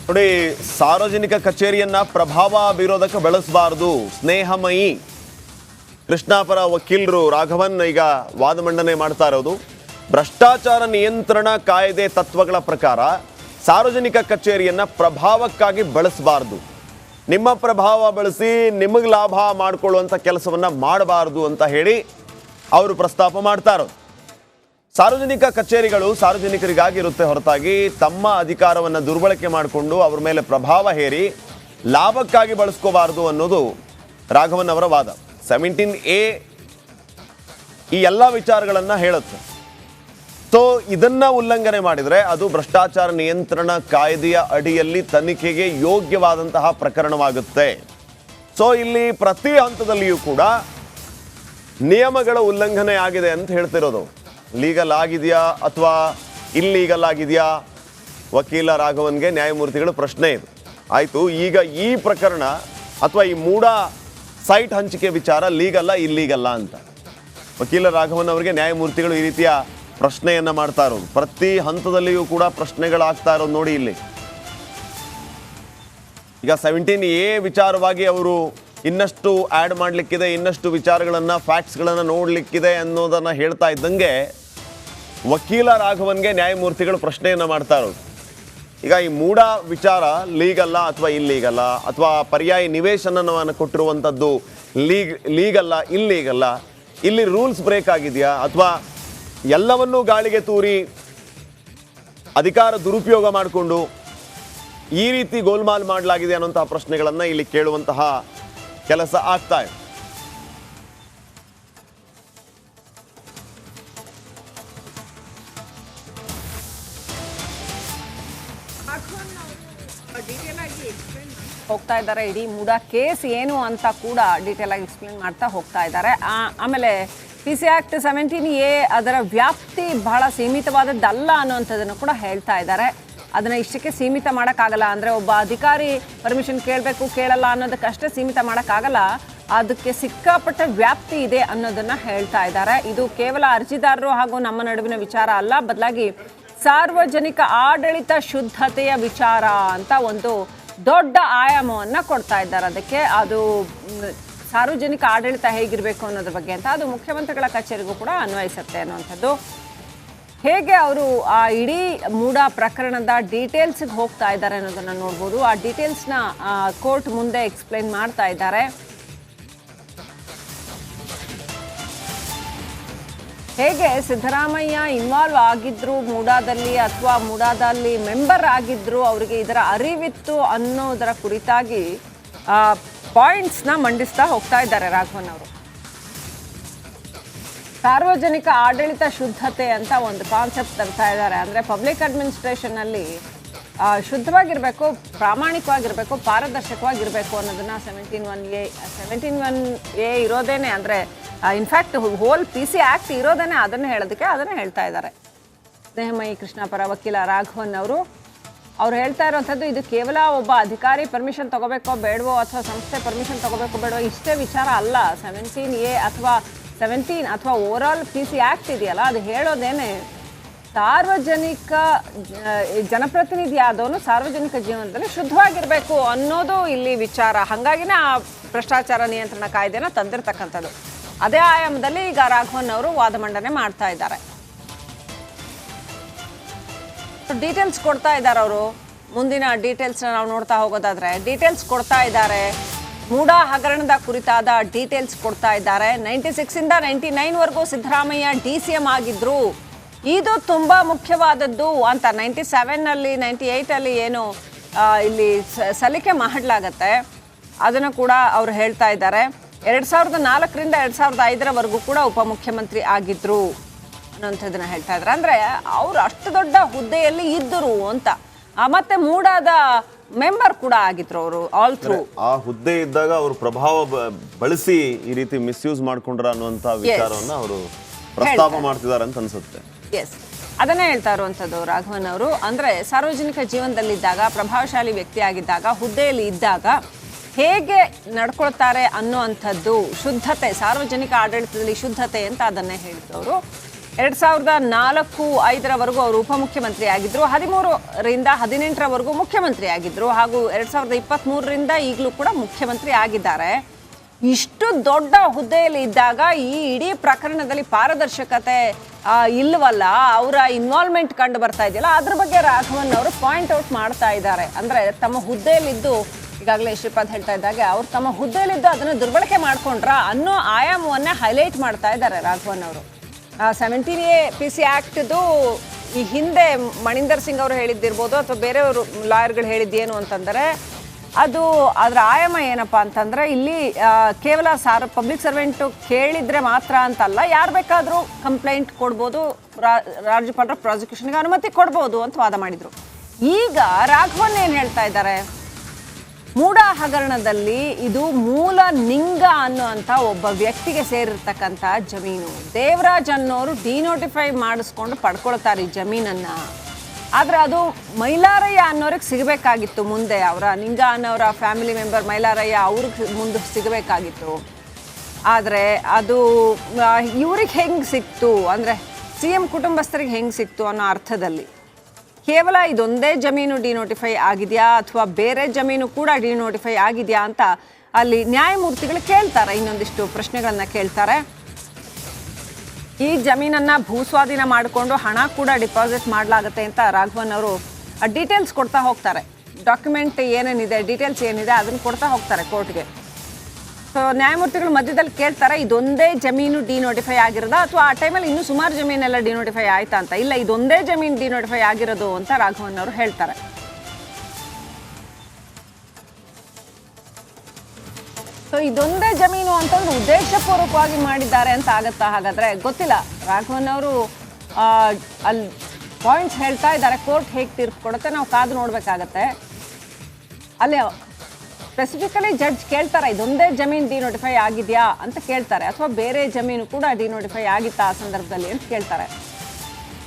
ನೋಡಿ, ಸಾರ್ವಜನಿಕ ಕಚೇರಿಯನ್ನ ಪ್ರಭಾವ ಬೀರೋದಕ್ಕೆ ಬೆಳೆಸಬಾರದು. ಸ್ನೇಹಮಯಿ ಕೃಷ್ಣಾಪರ ವಕೀಲರು ರಾಘವನ್ ಈಗ ವಾದ ಮಂಡನೆ ಮಾಡ್ತಾ ಇರೋದು. ಭ್ರಷ್ಟಾಚಾರ ನಿಯಂತ್ರಣ ಕಾಯ್ದೆ ತತ್ವಗಳ ಪ್ರಕಾರ ಸಾರ್ವಜನಿಕ ಕಚೇರಿಯನ್ನ ಪ್ರಭಾವಕ್ಕಾಗಿ ಬಳಸಬಾರದು. ನಿಮ್ಮ ಪ್ರಭಾವ ಬಳಸಿ ನಿಮಗೆ ಲಾಭ ಮಾಡಿಕೊಳ್ಳುವಂಥ ಕೆಲಸವನ್ನ ಮಾಡಬಾರದು ಅಂತ ಹೇಳಿ ಅವರು ಪ್ರಸ್ತಾಪ ಮಾಡ್ತಾ ಇರೋದು. ಸಾರ್ವಜನಿಕ ಕಚೇರಿಗಳು ಸಾರ್ವಜನಿಕರಿಗಾಗಿ ಇರುತ್ತೆ ಹೊರತಾಗಿ ತಮ್ಮ ಅಧಿಕಾರವನ್ನು ದುರ್ಬಳಕೆ ಮಾಡಿಕೊಂಡು ಅವ್ರ ಮೇಲೆ ಪ್ರಭಾವ ಹೇರಿ ಲಾಭಕ್ಕಾಗಿ ಬಳಸ್ಕೋಬಾರದು ಅನ್ನೋದು ರಾಘವನ್ ಅವರ ವಾದ. 17A ಈ ಎಲ್ಲ ವಿಚಾರಗಳನ್ನು ಹೇಳುತ್ತೆ. ಸೊ ಇದನ್ನ ಉಲ್ಲಂಘನೆ ಮಾಡಿದರೆ ಅದು ಭ್ರಷ್ಟಾಚಾರ ನಿಯಂತ್ರಣ ಕಾಯ್ದೆಯ ಅಡಿಯಲ್ಲಿ ತನಿಖೆಗೆ ಯೋಗ್ಯವಾದಂತಹ ಪ್ರಕರಣವಾಗುತ್ತೆ. ಸೊ ಇಲ್ಲಿ ಪ್ರತಿ ಹಂತದಲ್ಲಿಯೂ ಕೂಡ ನಿಯಮಗಳ ಉಲ್ಲಂಘನೆ ಆಗಿದೆ ಅಂತ ಹೇಳ್ತಿರೋದು. ಲೀಗಲ್ ಆಗಿದೆಯಾ ಅಥವಾ ಇಲ್ಲೀಗಲ್ ಆಗಿದೆಯಾ? ವಕೀಲ ರಾಘವನ್ಗೆ ನ್ಯಾಯಮೂರ್ತಿಗಳು ಪ್ರಶ್ನೆ ಇದು. ಆಯಿತು, ಈಗ ಈ ಪ್ರಕರಣ ಅಥವಾ ಈ ಮೂಡ ಸೈಟ್ ಹಂಚಿಕೆ ವಿಚಾರ ಲೀಗಲ್ಲ ಇಲ್ಲೀಗಲ್ಲ ಅಂತ ವಕೀಲ ರಾಘವನ್ ಅವರಿಗೆ ನ್ಯಾಯಮೂರ್ತಿಗಳು ಈ ರೀತಿಯ ಪ್ರಶ್ನೆಯನ್ನು ಮಾಡ್ತಾ ಇರೋದು. ಪ್ರತಿ ಹಂತದಲ್ಲಿಯೂ ಕೂಡ ಪ್ರಶ್ನೆಗಳಾಗ್ತಾ ಇರೋದು ನೋಡಿ. ಇಲ್ಲಿ ಈಗ 17A ವಿಚಾರವಾಗಿ ಅವರು ಇನ್ನಷ್ಟು ಆ್ಯಡ್ ಮಾಡಲಿಕ್ಕಿದೆ, ಇನ್ನಷ್ಟು ವಿಚಾರಗಳನ್ನು ಫ್ಯಾಕ್ಟ್ಸ್ಗಳನ್ನು ನೋಡಲಿಕ್ಕಿದೆ ಅನ್ನೋದನ್ನು ಹೇಳ್ತಾ ಇದ್ದಂಗೆ ವಕೀಲ ರಾಘವನ್ಗೆ ನ್ಯಾಯಮೂರ್ತಿಗಳು ಪ್ರಶ್ನೆಯನ್ನು ಮಾಡ್ತಾ ಇರೋದು. ಈಗ ಈ ಮೂಡ ವಿಚಾರ ಲೀಗಲ್ಲ ಅಥವಾ ಇಲ್ಲೀಗಲ್ಲ, ಅಥವಾ ಪರ್ಯಾಯ ನಿವೇಶನವನ್ನು ಕೊಟ್ಟಿರುವಂಥದ್ದು ಲೀಗಲ್ಲ ಇಲ್ಲೀಗಲ್ಲ, ಇಲ್ಲಿ ರೂಲ್ಸ್ ಬ್ರೇಕ್ ಆಗಿದೆಯಾ ಅಥವಾ ಎಲ್ಲವನ್ನೂ ಗಾಳಿಗೆ ತೂರಿ ಅಧಿಕಾರ ದುರುಪಯೋಗ ಮಾಡಿಕೊಂಡು ಈ ರೀತಿ ಗೋಲ್ಮಾಲ್ ಮಾಡಲಾಗಿದೆ ಅನ್ನೋಂತಹ ಪ್ರಶ್ನೆಗಳನ್ನು ಇಲ್ಲಿ ಕೇಳುವಂತಹ ಕೆಲಸ ಆಗ್ತಾ ಇದೆ. ಹೋಗ್ತಾ ಇದ್ದಾರೆ. ಇಡೀ ಮೂಡ ಕೇಸ್ ಏನು ಅಂತ ಕೂಡ ಡೀಟೇಲ್ ಆಗಿ ಎಕ್ಸ್ಪ್ಲೇನ್ ಮಾಡ್ತಾ ಹೋಗ್ತಾ ಇದ್ದಾರೆ. ಆಮೇಲೆ PC Act 17A ಅದರ ವ್ಯಾಪ್ತಿ ಬಹಳ ಸೀಮಿತವಾದದ್ದಲ್ಲ ಅನ್ನುವಂಥದ್ದನ್ನು ಕೂಡ ಹೇಳ್ತಾ ಇದ್ದಾರೆ. ಅದನ್ನು ಇಷ್ಟಕ್ಕೆ ಸೀಮಿತ ಮಾಡೋಕ್ಕಾಗಲ್ಲ. ಅಂದರೆ ಒಬ್ಬ ಅಧಿಕಾರಿ ಪರ್ಮಿಷನ್ ಕೇಳಬೇಕು ಕೇಳಲ್ಲ ಅನ್ನೋದಕ್ಕಷ್ಟೇ ಸೀಮಿತ ಮಾಡೋಕ್ಕಾಗಲ್ಲ, ಅದಕ್ಕೆ ಸಿಕ್ಕಾಪಟ್ಟೆ ವ್ಯಾಪ್ತಿ ಇದೆ ಅನ್ನೋದನ್ನು ಹೇಳ್ತಾ ಇದ್ದಾರೆ. ಇದು ಕೇವಲ ಅರ್ಜಿದಾರರು ಹಾಗೂ ನಮ್ಮ ನಡುವಿನ ವಿಚಾರ ಅಲ್ಲ, ಬದಲಾಗಿ ಸಾರ್ವಜನಿಕ ಆಡಳಿತ ಶುದ್ಧತೆಯ ವಿಚಾರ ಅಂತ ಒಂದು ದೊಡ್ಡ ಆಯಾಮವನ್ನು ಕೊಡ್ತಾ ಇದ್ದಾರೆ. ಅದಕ್ಕೆ ಅದು ಸಾರ್ವಜನಿಕ ಆಡಳಿತ ಹೇಗಿರಬೇಕು ಅನ್ನೋದ್ರ ಬಗ್ಗೆ ಅಂತ ಅದು ಮುಖ್ಯಮಂತ್ರಿಗಳ ಕಚೇರಿಗೂ ಕೂಡ ಅನ್ವಯಿಸುತ್ತೆ ಅನ್ನುವಂಥದ್ದು. ಹೇಗೆ ಅವರು ಆ ಇಡೀ ಮೂಡ ಪ್ರಕರಣದ ಡೀಟೇಲ್ಸ್ಗೆ ಹೋಗ್ತಾ ಇದ್ದಾರೆ ಅನ್ನೋದನ್ನು ನೋಡ್ಬೋದು. ಆ ಡೀಟೇಲ್ಸ್ನ ಕೋರ್ಟ್ ಮುಂದೆ ಎಕ್ಸ್ಪ್ಲೈನ್ ಮಾಡ್ತಾ ಇದ್ದಾರೆ. ಹೇಗೆ ಸಿದ್ದರಾಮಯ್ಯ ಇನ್ವಾಲ್ವ್ ಆಗಿದ್ರು ಮೂಡಾದಲ್ಲಿ ಅಥವಾ ಮೂಡಾದಲ್ಲಿ ಮೆಂಬರ್ ಆಗಿದ್ರು, ಅವರಿಗೆ ಇದರ ಅರಿವಿತ್ತು ಅನ್ನೋದರ ಕುರಿತಾಗಿ ಪಾಯಿಂಟ್ಸ್ನ ಮಂಡಿಸ್ತಾ ಹೋಗ್ತಾ ಇದ್ದಾರೆ ರಾಘವನ್ ಅವರು. ಸಾರ್ವಜನಿಕ ಆಡಳಿತ ಶುದ್ಧತೆ ಅಂತ ಒಂದು ಕಾನ್ಸೆಪ್ಟ್ ತರ್ತಾ ಇದ್ದಾರೆ. ಅಂದರೆ ಪಬ್ಲಿಕ್ ಅಡ್ಮಿನಿಸ್ಟ್ರೇಷನ್ನಲ್ಲಿ ಶುದ್ಧವಾಗಿರಬೇಕು, ಪ್ರಾಮಾಣಿಕವಾಗಿರಬೇಕು, ಪಾರದರ್ಶಕವಾಗಿರಬೇಕು ಅನ್ನೋದನ್ನು 17A ಇರೋದೇನೆ. ಅಂದರೆ ಇನ್ಫ್ಯಾಕ್ಟ್ ಹೋಲ್ PC Act ಇರೋದೇನೆ ಅದನ್ನು ಹೇಳೋದಕ್ಕೆ ಅದನ್ನು ಹೇಳ್ತಾ ಇದ್ದಾರೆ. ಸ್ನೇಹಮಯಿ ಕೃಷ್ಣಾಪರ ವಕೀಲ ರಾಘವನ್ ಅವ್ರು ಹೇಳ್ತಾ ಇರೋವಂಥದ್ದು ಇದು ಕೇವಲ ಒಬ್ಬ ಅಧಿಕಾರಿ ಪರ್ಮಿಷನ್ ತೊಗೋಬೇಕೋ ಬೇಡವೋ ಅಥವಾ ಸಂಸ್ಥೆ ಪರ್ಮಿಷನ್ ತೊಗೋಬೇಕೋ ಬೇಡವೋ ಇಷ್ಟೇ ವಿಚಾರ ಅಲ್ಲ. 17A ಅಥವಾ 17 ಅಥವಾ ಓವರಾಲ್ PC Act ಇದೆಯಲ್ಲ, ಅದು ಹೇಳೋದೇನೆ ಸಾರ್ವಜನಿಕ ಜನಪ್ರತಿನಿಧಿ ಆದವನು ಸಾರ್ವಜನಿಕ ಜೀವನದಲ್ಲಿ ಶುದ್ಧವಾಗಿರಬೇಕು ಅನ್ನೋದು ಇಲ್ಲಿ ವಿಚಾರ. ಹಾಗಾಗಿನೇ ಆ ಭ್ರಷ್ಟಾಚಾರ ನಿಯಂತ್ರಣ ಕಾಯ್ದೆನ ತಂದಿರತಕ್ಕಂಥದ್ದು. ಅದೇ ಆಯಾಮದಲ್ಲಿ ಈಗ ರಾಘವನ್ ಅವರು ವಾದ ಮಂಡನೆ ಮಾಡ್ತಾ ಇದ್ದಾರೆ. ಡೀಟೇಲ್ಸ್ ಕೊಡ್ತಾ ಇದ್ದಾರೆ ಅವರು. ಮುಂದಿನ ಡೀಟೇಲ್ಸ್ನ ನಾವು ನೋಡ್ತಾ ಹೋಗೋದಾದ್ರೆ ಡೀಟೇಲ್ಸ್ ಕೊಡ್ತಾ ಇದ್ದಾರೆ. ಮೂಡ ಹಗರಣದ ಕುರಿತಾದ ಡೀಟೇಲ್ಸ್ ಕೊಡ್ತಾ ಇದ್ದಾರೆ. 96ಇಂದ 99ವರೆಗೂ ಸಿದ್ದರಾಮಯ್ಯ DCM ಆಗಿದ್ರು. ಇದು ತುಂಬ ಮುಖ್ಯವಾದದ್ದು ಅಂತ 97ನಲ್ಲಿ 98ಅಲ್ಲಿ ಏನು ಇಲ್ಲಿ ಸಲಿಕೆ ಮಾಡಲಾಗತ್ತೆ ಅದನ್ನು ಕೂಡ ಅವರು ಹೇಳ್ತಾ ಇದ್ದಾರೆ. 2004ರಿಂದ 2005ರವರೆಗೂ ಕೂಡ ಉಪಮುಖ್ಯಮಂತ್ರಿ ಆಗಿದ್ರು ಅನ್ನೋಂಥದ್ದನ್ನ ಹೇಳ್ತಾ ಇದ್ದಾರೆ. ಅಂದರೆ ಅವರು ಅಷ್ಟು ದೊಡ್ಡ ಹುದ್ದೆಯಲ್ಲಿ ಇದ್ದರು ಅಂತ. ಮತ್ತೆ ಮೂಡಾದ ಮೆಂಬರ್ ಕೂಡ ಆಗಿದ್ರು ಅವರು ಆಲ್ ಥ್ರೂ. ಆ ಹುದ್ದೆ ಇದ್ದಾಗ ಅವರು ಪ್ರಭಾವ ಬಳಸಿ ಈ ರೀತಿ ಮಿಸ್ಯೂಸ್ ಮಾಡ್ಕೊಂಡ್ರ ಅನ್ನುವಂಥ ವಿಚಾರವನ್ನು ಅವರು ಪ್ರಸ್ತಾಪ ಮಾಡ್ತಿದ್ದಾರೆ ಅಂತ ಅನ್ಸುತ್ತೆ. ಎಸ್, ಅದನ್ನೇ ಹೇಳ್ತಾ ಇರುವಂಥದ್ದು ರಾಘವನ್ ಅವರು. ಅಂದರೆ ಸಾರ್ವಜನಿಕ ಜೀವನದಲ್ಲಿದ್ದಾಗ, ಪ್ರಭಾವಶಾಲಿ ವ್ಯಕ್ತಿಯಾಗಿದ್ದಾಗ, ಹುದ್ದೆಯಲ್ಲಿ ಇದ್ದಾಗ ಹೇಗೆ ನಡ್ಕೊಳ್ತಾರೆ ಅನ್ನುವಂಥದ್ದು ಶುದ್ಧತೆ, ಸಾರ್ವಜನಿಕ ಆಡಳಿತದಲ್ಲಿ ಶುದ್ಧತೆ ಅಂತ ಅದನ್ನೇ ಹೇಳಿದವರು. 2004-05 ಅವರು ಉಪಮುಖ್ಯಮಂತ್ರಿ ಆಗಿದ್ರು, 13ರಿಂದ 18ರವರೆಗೂ ಮುಖ್ಯಮಂತ್ರಿ ಆಗಿದ್ರು, ಹಾಗೂ 2023ರಿಂದ ಈಗಲೂ ಕೂಡ ಮುಖ್ಯಮಂತ್ರಿ ಆಗಿದ್ದಾರೆ. ಇಷ್ಟು ದೊಡ್ಡ ಹುದ್ದೆಯಲ್ಲಿ ಇದ್ದಾಗ ಈ ಇಡೀ ಪ್ರಕರಣದಲ್ಲಿ ಪಾರದರ್ಶಕತೆ ಇಲ್ಲವಲ್ಲ, ಅವರ ಇನ್ವಾಲ್ವ್ಮೆಂಟ್ ಕಂಡು ಬರ್ತಾ ಇದೆಯಲ್ಲ, ಅದ್ರ ಬಗ್ಗೆ ರಾಘವನ್ ಅವರು ಪಾಯಿಂಟ್ ಔಟ್ ಮಾಡ್ತಾ ಇದ್ದಾರೆ. ಅಂದರೆ ತಮ್ಮ ಹುದ್ದೆಯಲ್ಲಿದ್ದು, ಈಗಾಗಲೇ ಶ್ರೀಪಾದ್ ಹೇಳ್ತಾ ಇದ್ದಾಗೆ ಅವ್ರು ತಮ್ಮ ಹುದ್ದೆಯಲ್ಲಿದ್ದು ಅದನ್ನು ದುರ್ಬಳಕೆ ಮಾಡ್ಕೊಂಡ್ರ ಅನ್ನೋ ಆಯಾಮವನ್ನೇ ಹೈಲೈಟ್ ಮಾಡ್ತಾ ಇದ್ದಾರೆ ರಾಘವನ್ ಅವರು. 17A PC ಆ್ಯಕ್ಟ್ದು ಈ ಹಿಂದೆ ಮಣಿಂದರ್ ಸಿಂಗ್ ಅವರು ಹೇಳಿದ್ದಿರ್ಬೋದು ಅಥವಾ ಬೇರೆಯವರು ಲಾಯರ್ಗಳು ಹೇಳಿದ್ದೇನು ಅಂತಂದರೆ, ಅದರ ಆಯಾಮ ಏನಪ್ಪ ಅಂತಂದರೆ, ಇಲ್ಲಿ ಕೇವಲ ಪಬ್ಲಿಕ್ ಸರ್ವೆಂಟು ಕೇಳಿದರೆ ಮಾತ್ರ ಅಂತಲ್ಲ, ಯಾರು ಬೇಕಾದರೂ ಕಂಪ್ಲೇಂಟ್ ಕೊಡ್ಬೋದು, ರಾಜ್ಯಪಾಲರ ಪ್ರಾಸಿಕ್ಯೂಷನ್ಗೆ ಅನುಮತಿ ಕೊಡ್ಬೋದು ಅಂತ ವಾದ ಮಾಡಿದರು. ಈಗ ರಾಘವನ್ ಏನು ಹೇಳ್ತಾ ಇದ್ದಾರೆ, ಮೂಡಾ ಹಗರಣದಲ್ಲಿ ಇದು ಮೂಲ ನಿಂಗ ಅನ್ನುವಂಥ ಒಬ್ಬ ವ್ಯಕ್ತಿಗೆ ಸೇರಿರ್ತಕ್ಕಂಥ ಜಮೀನು. ದೇವರಾಜ್ ಅನ್ನೋರು ಡಿನೋಟಿಫೈ ಮಾಡಿಸ್ಕೊಂಡು ಪಡ್ಕೊಳ್ತಾರೆ ಈ ಜಮೀನನ್ನು. ಆದರೆ ಅದು ಮೈಲಾರಯ್ಯ ಅನ್ನೋರಿಗೆ ಸಿಗಬೇಕಾಗಿತ್ತು ಮುಂದೆ. ಅವರ ನಿಂಗ ಅನ್ನೋರ ಫ್ಯಾಮಿಲಿ ಮೆಂಬರ್ ಮೈಲಾರಯ್ಯ ಅವ್ರಿಗೆ ಮುಂದೆ ಸಿಗಬೇಕಾಗಿತ್ತು. ಆದರೆ ಅದು ಇವ್ರಿಗೆ ಹೆಂಗೆ ಸಿಕ್ತು ಅಂದರೆ CM ಕುಟುಂಬಸ್ಥರಿಗೆ ಹೆಂಗೆ ಸಿಕ್ತು ಅನ್ನೋ ಅರ್ಥದಲ್ಲಿ ಕೇವಲ ಇದೊಂದೇ ಜಮೀನು ಡಿನೋಟಿಫೈ ಆಗಿದೆಯಾ ಅಥವಾ ಬೇರೆ ಜಮೀನು ಕೂಡ ಡಿನೋಟಿಫೈ ಆಗಿದೆಯಾ ಅಂತ ಅಲ್ಲಿ ನ್ಯಾಯಮೂರ್ತಿಗಳು ಕೇಳ್ತಾರೆ, ಇನ್ನೊಂದಿಷ್ಟು ಪ್ರಶ್ನೆಗಳನ್ನು ಕೇಳ್ತಾರೆ. ಈ ಜಮೀನನ್ನು ಭೂಸ್ವಾಧೀನ ಮಾಡಿಕೊಂಡು ಹಣ ಕೂಡ ಡಿಪಾಸಿಟ್ ಮಾಡಲಾಗುತ್ತೆ ಅಂತ ರಾಘವನ್ ಅವರು ಡೀಟೇಲ್ಸ್ ಕೊಡ್ತಾ ಹೋಗ್ತಾರೆ. ಡಾಕ್ಯುಮೆಂಟ್ ಏನೇನಿದೆ, ಡೀಟೇಲ್ಸ್ ಏನಿದೆ ಅದನ್ನು ಕೊಡ್ತಾ ಹೋಗ್ತಾರೆ ಕೋರ್ಟ್ಗೆ. ಸೊ ನ್ಯಾಯಮೂರ್ತಿಗಳು ಮಧ್ಯದಲ್ಲಿ ಕೇಳ್ತಾರೆ, ಇದೊಂದೇ ಜಮೀನು ಡಿನೋಟಿಫೈ ಆಗಿರೋದಾ ಅಥವಾ ಆ ಟೈಮಲ್ಲಿ ಇನ್ನೂ ಸುಮಾರು ಜಮೀನೆಲ್ಲ ಡಿನೋಟಿಫೈ ಆಯ್ತಾ ಅಂತ. ಇಲ್ಲ, ಇದೊಂದೇ ಜಮೀನು ಡಿನೋಟಿಫೈ ಆಗಿರೋದು ಅಂತ ರಾಘವನ್ ಅವರು ಹೇಳ್ತಾರೆ. ಸೊ ಇದೊಂದೇ ಜಮೀನು ಅಂತಂದ್ರೆ ಉದ್ದೇಶಪೂರ್ವಕವಾಗಿ ಮಾಡಿದ್ದಾರೆ ಅಂತ ಆಗತ್ತಾ? ಹಾಗಾದ್ರೆ ಗೊತ್ತಿಲ್ಲ. ರಾಘವನ್ ಅವರು ಅಲ್ಲಿ ಪಾಯಿಂಟ್ಸ್ ಹೇಳ್ತಾ ಇದ್ದಾರೆ, ಕೋರ್ಟ್ ಹೇಗೆ ತೀರ್ಪು ಕೊಡುತ್ತೆ ನಾವು ಕಾದು ನೋಡ್ಬೇಕಾಗತ್ತೆ. ಅಲ್ಲಿ ಸ್ಪೆಸಿಫಿಕಲಿ ಜಡ್ಜ್ ಕೇಳ್ತಾರೆ, ಇದೊಂದೇ ಜಮೀನು ಡಿನೋಟಿಫೈ ಆಗಿದೆಯಾ ಅಂತ ಕೇಳ್ತಾರೆ, ಅಥವಾ ಬೇರೆ ಜಮೀನು ಕೂಡ ಡಿನೋಟಿಫೈ ಆಗಿತ್ತಾ ಆ ಸಂದರ್ಭದಲ್ಲಿ ಅಂತ ಕೇಳ್ತಾರೆ.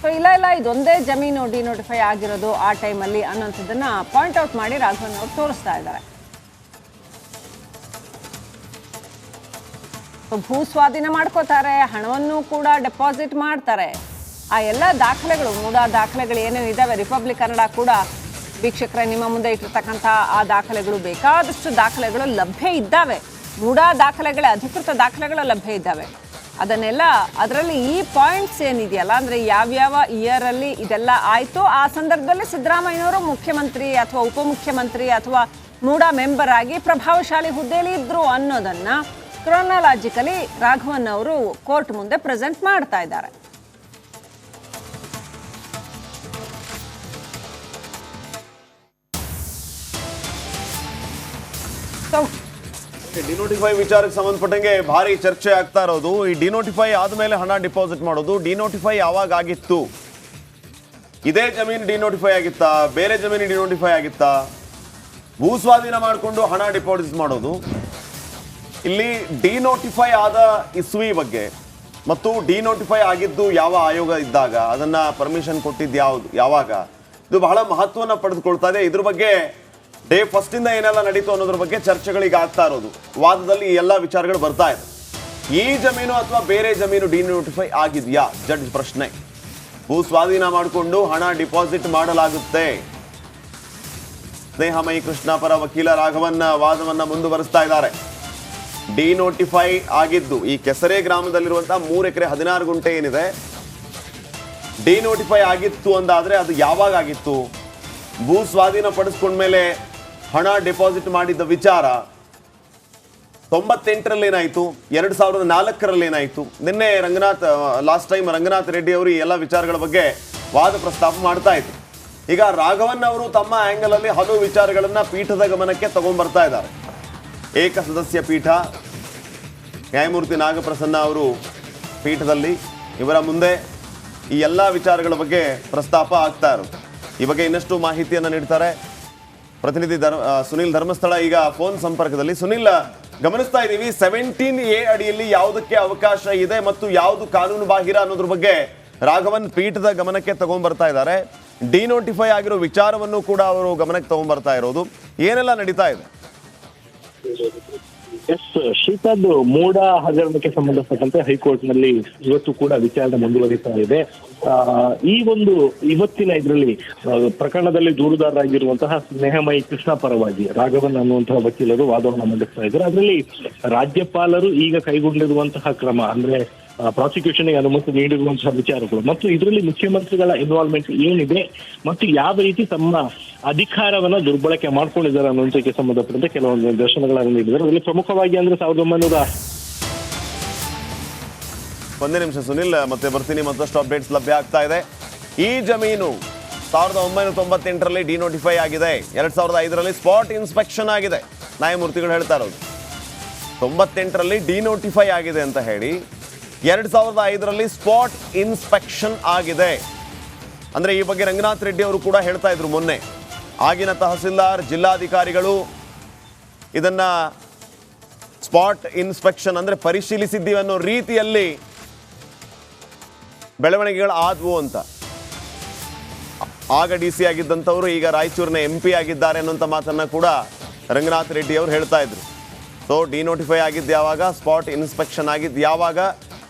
ಸೊ ಇಲ್ಲ ಇದೊಂದೇ ಜಮೀನು ಡಿನೋಟಿಫೈ ಆಗಿರೋದು ಆ ಟೈಮಲ್ಲಿ ಅನ್ನೋಂಥದ್ದನ್ನು ಪಾಯಿಂಟ್ ಔಟ್ ಮಾಡಿ ರಾಘವನ್ ಅವರು ತೋರಿಸ್ತಾ ಇದ್ದಾರೆ. ಭೂ ಸ್ವಾಧೀನ ಮಾಡ್ಕೋತಾರೆ, ಹಣವನ್ನು ಕೂಡ ಡೆಪಾಸಿಟ್ ಮಾಡ್ತಾರೆ. ಆ ಎಲ್ಲ ದಾಖಲೆಗಳು, ಮೂಡಾ ದಾಖಲೆಗಳು ಏನೇನು ಇದ್ದಾವೆ, ರಿಪಬ್ಲಿಕ್ ಕನ್ನಡ ಕೂಡ ವೀಕ್ಷಕರೇ ನಿಮ್ಮ ಮುಂದೆ ಇಟ್ಟಿರ್ತಕ್ಕಂಥ ಆ ದಾಖಲೆಗಳು, ಬೇಕಾದಷ್ಟು ದಾಖಲೆಗಳು ಲಭ್ಯ ಇದ್ದಾವೆ. ಮೂಡಾ ದಾಖಲೆಗಳೇ, ಅಧಿಕೃತ ದಾಖಲೆಗಳು ಲಭ್ಯ ಇದ್ದಾವೆ. ಅದನ್ನೆಲ್ಲ ಅದರಲ್ಲಿ ಈ ಪಾಯಿಂಟ್ಸ್ ಏನಿದೆಯಲ್ಲ, ಅಂದರೆ ಯಾವ್ಯಾವ ಇಯರಲ್ಲಿ ಇದೆಲ್ಲ ಆಯಿತು, ಆ ಸಂದರ್ಭದಲ್ಲಿ ಸಿದ್ದರಾಮಯ್ಯನವರು ಮುಖ್ಯಮಂತ್ರಿ ಅಥವಾ ಉಪಮುಖ್ಯಮಂತ್ರಿ ಅಥವಾ ಮೂಡಾ ಮೆಂಬರ್ ಆಗಿ ಪ್ರಭಾವಶಾಲಿ ಹುದ್ದೆಯಲ್ಲಿ ಇದ್ರು ಅನ್ನೋದನ್ನು ಕ್ರೊನಾಲಾಜಿಕಲಿ ರಾಘವನ್ ಅವರು ಕೋರ್ಟ್ ಮುಂದೆ ಪ್ರೆಸೆಂಟ್ ಮಾಡ್ತಾ ಇದ್ದಾರೆ. ಡಿನೋಟಿಫೈ ವಿಚಾರಕ್ಕೆ ಸಂಬಂಧಪಟ್ಟಂಗೆ ಭಾರಿ ಚರ್ಚೆ ಆಗ್ತಾ ಇರೋದು. ಈ ಡಿನೋಟಿಫೈ ಆದ್ಮೇಲೆ ಹಣ ಡಿಪಾಸಿಟ್ ಮಾಡೋದು, ಡಿನೋಟಿಫೈ ಯಾವಾಗ ಆಗಿತ್ತು, ಇದೇ ಜಮೀನು ಡಿನೋಟಿಫೈ ಆಗಿತ್ತಾ, ಬೇರೆ ಜಮೀನು ಡಿನೋಟಿಫೈ ಆಗಿತ್ತಾ, ಭೂ ಸ್ವಾಧೀನ ಮಾಡಿಕೊಂಡು ಹಣ ಡಿಪಾಸಿಟ್ ಮಾಡೋದು. ಇಲ್ಲಿ ಡಿನೋಟಿಫೈ ಆದ ಇಸ್ವಿ ಬಗ್ಗೆ ಮತ್ತು ಡಿನೋಟಿಫೈ ಆಗಿದ್ದು ಯಾವ ಆಯೋಗ ಇದ್ದಾಗ, ಅದನ್ನ ಪರ್ಮಿಷನ್ ಕೊಟ್ಟಿದ್ದು ಯಾವಾಗ, ಇದು ಬಹಳ ಮಹತ್ವವನ್ನು ಪಡೆದುಕೊಳ್ತಾ ಇದೆ. ಇದ್ರ ಬಗ್ಗೆ ಡೇ ಫಸ್ಟಿಂದ ಏನೆಲ್ಲ ನಡೀತು ಅನ್ನೋದ್ರ ಬಗ್ಗೆ ಚರ್ಚೆಗಳಿಗೆ ಆಗ್ತಾ ಇರೋದು. ವಾದದಲ್ಲಿ ಎಲ್ಲ ವಿಚಾರಗಳು ಬರ್ತಾ ಇದೆ. ಈ ಜಮೀನು ಅಥವಾ ಬೇರೆ ಜಮೀನು ಡಿನೋಟಿಫೈ ಆಗಿದೆಯಾ, ಜಡ್ಜ್ ಪ್ರಶ್ನೆ. ಭೂ ಸ್ವಾಧೀನ ಮಾಡಿಕೊಂಡು ಹಣ ಡಿಪಾಸಿಟ್ ಮಾಡಲಾಗುತ್ತೆ. ಸ್ನೇಹಮಯಿ ಕೃಷ್ಣ ಪರ ವಕೀಲ ರಾಘವನ್ ವಾದವನ್ನ ಮುಂದುವರಿಸ್ತಾ ಇದ್ದಾರೆ. ಡಿನೋಟಿಫೈ ಆಗಿದ್ದು ಈ ಕೆಸರೆ ಗ್ರಾಮದಲ್ಲಿರುವಂತಹ 3 ಎಕರೆ 16 ಗುಂಟೆ ಏನಿದೆ, ಡಿನೋಟಿಫೈ ಆಗಿತ್ತು ಅಂದಾದ್ರೆ ಅದು ಯಾವಾಗ ಆಗಿತ್ತು, ಭೂ ಸ್ವಾಧೀನ ಪಡಿಸ್ಕೊಂಡ್ಮೇಲೆ ಹಣ ಡೆಪಾಸಿಟ್ ಮಾಡಿದ್ದ ವಿಚಾರ 98ರಲ್ಲಿ ಏನಾಯಿತು, 2004ರಲ್ಲಿ ಏನಾಯಿತು. ನಿನ್ನೆ ಲಾಸ್ಟ್ ಟೈಮ್ ರಂಗನಾಥ್ ರೆಡ್ಡಿ ಅವರು ಈ ಎಲ್ಲ ವಿಚಾರಗಳ ಬಗ್ಗೆ ವಾದ ಪ್ರಸ್ತಾಪ ಮಾಡ್ತಾ ಇದ್ರು. ಈಗ ರಾಘವನ್ ಅವರು ತಮ್ಮ ಆಂಗಲ್ ಅಲ್ಲಿ ಹಲವು ವಿಚಾರಗಳನ್ನ ಪೀಠದ ಗಮನಕ್ಕೆ ತಗೊಂಡ್ಬರ್ತಾ ಇದ್ದಾರೆ. ಏಕಸದಸ್ಯ ಪೀಠ, ನ್ಯಾಯಮೂರ್ತಿ ನಾಗಪ್ರಸನ್ನ ಅವರು ಪೀಠದಲ್ಲಿ ಇವರ ಮುಂದೆ ಈ ಎಲ್ಲ ವಿಚಾರಗಳ ಬಗ್ಗೆ ಪ್ರಸ್ತಾಪ ಆಗ್ತಾ ಇರುತ್ತೆ. ಈ ಬಗ್ಗೆ ಇನ್ನಷ್ಟು ಮಾಹಿತಿಯನ್ನು ನೀಡ್ತಾರೆ ಪ್ರತಿನಿಧಿ ಸುನಿಲ್ ಧರ್ಮಸ್ಥಳ ಈಗ ಫೋನ್ ಸಂಪರ್ಕದಲ್ಲಿ. ಸುನಿಲ್, ಗಮನಿಸ್ತಾ ಇದ್ದೀವಿ 17A ಅಡಿಯಲ್ಲಿ ಯಾವುದಕ್ಕೆ ಅವಕಾಶ ಇದೆ ಮತ್ತು ಯಾವುದು ಕಾನೂನು ಬಾಹಿರ ಅನ್ನೋದ್ರ ಬಗ್ಗೆ ರಾಘವನ್ ಪೀಠದ ಗಮನಕ್ಕೆ ತಗೊಂಡ್ಬರ್ತಾ ಇದ್ದಾರೆ. ಡಿನೋಟಿಫೈ ಆಗಿರೋ ವಿಚಾರವನ್ನು ಕೂಡ ಅವರು ಗಮನಕ್ಕೆ ತಗೊಂಡ್ಬರ್ತಾ ಇರೋದು. ಏನೆಲ್ಲ ನಡೀತಾ ಇದೆ? ಎಸ್ ಶ್ರೀಪಾದ್, ಮೂಡ ಹಗರಣಕ್ಕೆ ಸಂಬಂಧಪಟ್ಟಂತೆ ಹೈಕೋರ್ಟ್ ನಲ್ಲಿ ಇವತ್ತು ಕೂಡ ವಿಚಾರಣೆ ಮುಂದುವರಿತಾ ಇದೆ. ಇವತ್ತಿನ ಇದರಲ್ಲಿ ಪ್ರಕರಣದಲ್ಲಿ ದೂರುದಾರರಾಗಿರುವಂತಹ ಸ್ನೇಹಮಯಿ ಕೃಷ್ಣ ಪರವಾಗಿ ರಾಘವನ್ ಅನ್ನುವಂತಹ ವಕೀಲರು ವಾದವನ್ನು ಮಂಡಿಸ್ತಾ ಇದ್ದಾರೆ. ಅದರಲ್ಲಿ ರಾಜ್ಯಪಾಲರು ಈಗ ಕೈಗೊಂಡಿರುವಂತಹ ಕ್ರಮ ಅಂದ್ರೆ ಪ್ರಾಸಿಕ್ಯೂಷನ್ಗೆ ಅನುಮತಿ ನೀಡಿರುವಂತಹ ವಿಚಾರಗಳು ಮತ್ತು ಇದರಲ್ಲಿ ಮುಖ್ಯಮಂತ್ರಿಗಳ ಇನ್ವಾಲ್ವ್ಮೆಂಟ್ ಏನಿದೆ ಮತ್ತು ಯಾವ ರೀತಿ ತಮ್ಮ ಅಧಿಕಾರವನ್ನ ದುರ್ಬಳಕೆ ಮಾಡ್ಕೊಂಡಿದ್ದಾರೆ ಅನ್ನೋದಕ್ಕೆ ಸಂಬಂಧಪಟ್ಟಂತೆ ಕೆಲವೊಂದು ನಿದರ್ಶನಗಳನ್ನು ನೀಡಿದ್ದಾರೆ. ಅದರಲ್ಲಿ ಪ್ರಮುಖವಾಗಿ ಅಂದ್ರೆ 1900 ಒಂದೇ ನಿಮಿಷ ಸುನಿಲ್, ಮತ್ತೆ ಬರ್ತೀನಿ. ಮತ್ತಷ್ಟು ಅಪ್ಡೇಟ್ಸ್ ಲಭ್ಯ ಆಗ್ತಾ ಇದೆ. ಈ ಜಮೀನು 1998ರಲ್ಲಿ ಡಿನೋಟಿಫೈ ಆಗಿದೆ, 2005ರಲ್ಲಿ ಸ್ಪಾಟ್ ಇನ್ಸ್ಪೆಕ್ಷನ್ ಆಗಿದೆ. ನ್ಯಾಯಮೂರ್ತಿಗಳು ಹೇಳ್ತಾ ಇರೋದು 98ರಲ್ಲಿ ಡಿನೋಟಿಫೈ ಆಗಿದೆ ಅಂತ ಹೇಳಿ 2005ರಲ್ಲಿ ಸ್ಪಾಟ್ ಇನ್ಸ್ಪೆಕ್ಷನ್ ಆಗಿದೆ. ಅಂದರೆ ಈ ಬಗ್ಗೆ ರಂಗನಾಥ್ ರೆಡ್ಡಿ ಅವರು ಕೂಡ ಹೇಳ್ತಾ ಇದ್ರು ಮೊನ್ನೆ. ಆಗಿನ ತಹಸೀಲ್ದಾರ್, ಜಿಲ್ಲಾಧಿಕಾರಿಗಳು ಇದನ್ನ ಸ್ಪಾಟ್ ಇನ್ಸ್ಪೆಕ್ಷನ್ ಅಂದರೆ ಪರಿಶೀಲಿಸಿದ್ದೀವಿ ಅನ್ನೋ ರೀತಿಯಲ್ಲಿ ಬೆಳವಣಿಗೆಗಳು ಆದವು ಅಂತ. ಆಗ ಡಿ ಸಿ ಆಗಿದ್ದಂಥವರು ಈಗ ರಾಯಚೂರಿನ MP ಆಗಿದ್ದಾರೆ ಅನ್ನೋಂಥ ಮಾತನ್ನು ಕೂಡ ರಂಗನಾಥ್ ರೆಡ್ಡಿ ಅವರು ಹೇಳ್ತಾ ಇದ್ರು. ಸೊ ಡಿನೋಟಿಫೈ ಆಗಿದ್ದು ಯಾವಾಗ, ಸ್ಪಾಟ್ ಇನ್ಸ್ಪೆಕ್ಷನ್ ಆಗಿದ್ದು ಯಾವಾಗ,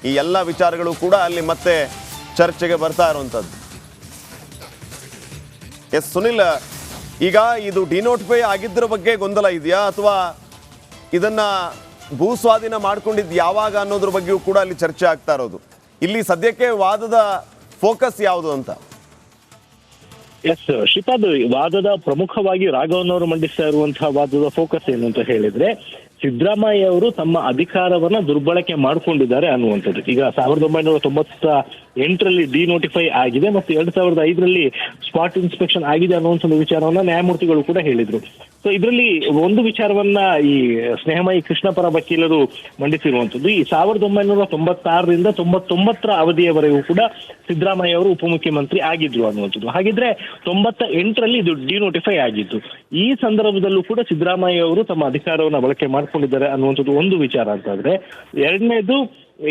ಈ ಎಲ್ಲ ವಿಚಾರಗಳು ಕೂಡ ಅಲ್ಲಿ ಮತ್ತೆ ಚರ್ಚೆಗೆ ಬರ್ತಾ ಇರುವಂಥದ್ದು. ಎಸ್ ಸುನಿಲ್, ಈಗ ಇದು ಡಿನೋಟಿಫೈ ಆಗಿದ್ದರ ಬಗ್ಗೆ ಗೊಂದಲ ಇದೆಯಾ ಅಥವಾ ಇದನ್ನ ಭೂಸ್ವಾಧೀನ ಮಾಡ್ಕೊಂಡಿದ್ದು ಯಾವಾಗ ಅನ್ನೋದ್ರ ಬಗ್ಗೆಯೂ ಕೂಡ ಅಲ್ಲಿ ಚರ್ಚೆ ಆಗ್ತಾ ಇರೋದು. ಇಲ್ಲಿ ಸದ್ಯಕ್ಕೆ ವಾದದ ಫೋಕಸ್ ಯಾವುದು ಅಂತ? ಎಸ್ ಶ್ರೀಪಾದ್, ವಾದದ ಪ್ರಮುಖವಾಗಿ ರಾಘವನ್ ಅವರು ಮಂಡಿಸ್ತಾ ಇರುವಂತಹ ವಾದದ ಫೋಕಸ್ ಏನು ಅಂತ ಹೇಳಿದ್ರೆ ಸಿದ್ದರಾಮಯ್ಯ ಅವರು ತಮ್ಮ ಅಧಿಕಾರವನ್ನ ದುರ್ಬಳಕೆ ಮಾಡ್ಕೊಂಡಿದ್ದಾರೆ ಅನ್ನುವಂಥದ್ದು. ಈಗ 1998ರಲ್ಲಿ ಡಿನೋಟಿಫೈ ಆಗಿದೆ ಮತ್ತು 2005ರಲ್ಲಿ ಸ್ಪಾಟ್ ಇನ್ಸ್ಪೆಕ್ಷನ್ ಆಗಿದೆ ಅನ್ನುವಂಥ ವಿಚಾರವನ್ನ ನ್ಯಾಯಮೂರ್ತಿಗಳು ಕೂಡ ಹೇಳಿದ್ರು. ಸೊ ಇದರಲ್ಲಿ ಒಂದು ವಿಚಾರವನ್ನ ಈ ಸ್ನೇಹಮಯಿ ಕೃಷ್ಣ ಪರ ವಕೀಲರು ಮಂಡಿಸಿರುವಂಥದ್ದು, ಈ 1996ರಿಂದ 99ರ ಅವಧಿಯವರೆಗೂ ಕೂಡ ಸಿದ್ದರಾಮಯ್ಯ ಅವರು ಉಪಮುಖ್ಯಮಂತ್ರಿ ಆಗಿದ್ರು ಅನ್ನುವಂಥದ್ದು. ಹಾಗಿದ್ರೆ 98ರಲ್ಲಿ ಇದು ಡಿನೋಟಿಫೈ ಆಗಿದ್ದು. ಈ ಸಂದರ್ಭದಲ್ಲೂ ಕೂಡ ಸಿದ್ದರಾಮಯ್ಯ ಅವರು ತಮ್ಮ ಅಧಿಕಾರವನ್ನು ಬಳಕೆ ಮಾಡ್ಕೊಂಡಿದ್ದಾರೆ ಅನ್ನುವಂಥದ್ದು ಒಂದು ವಿಚಾರ ಅಂತಾದ್ರೆ, ಎರಡನೇದು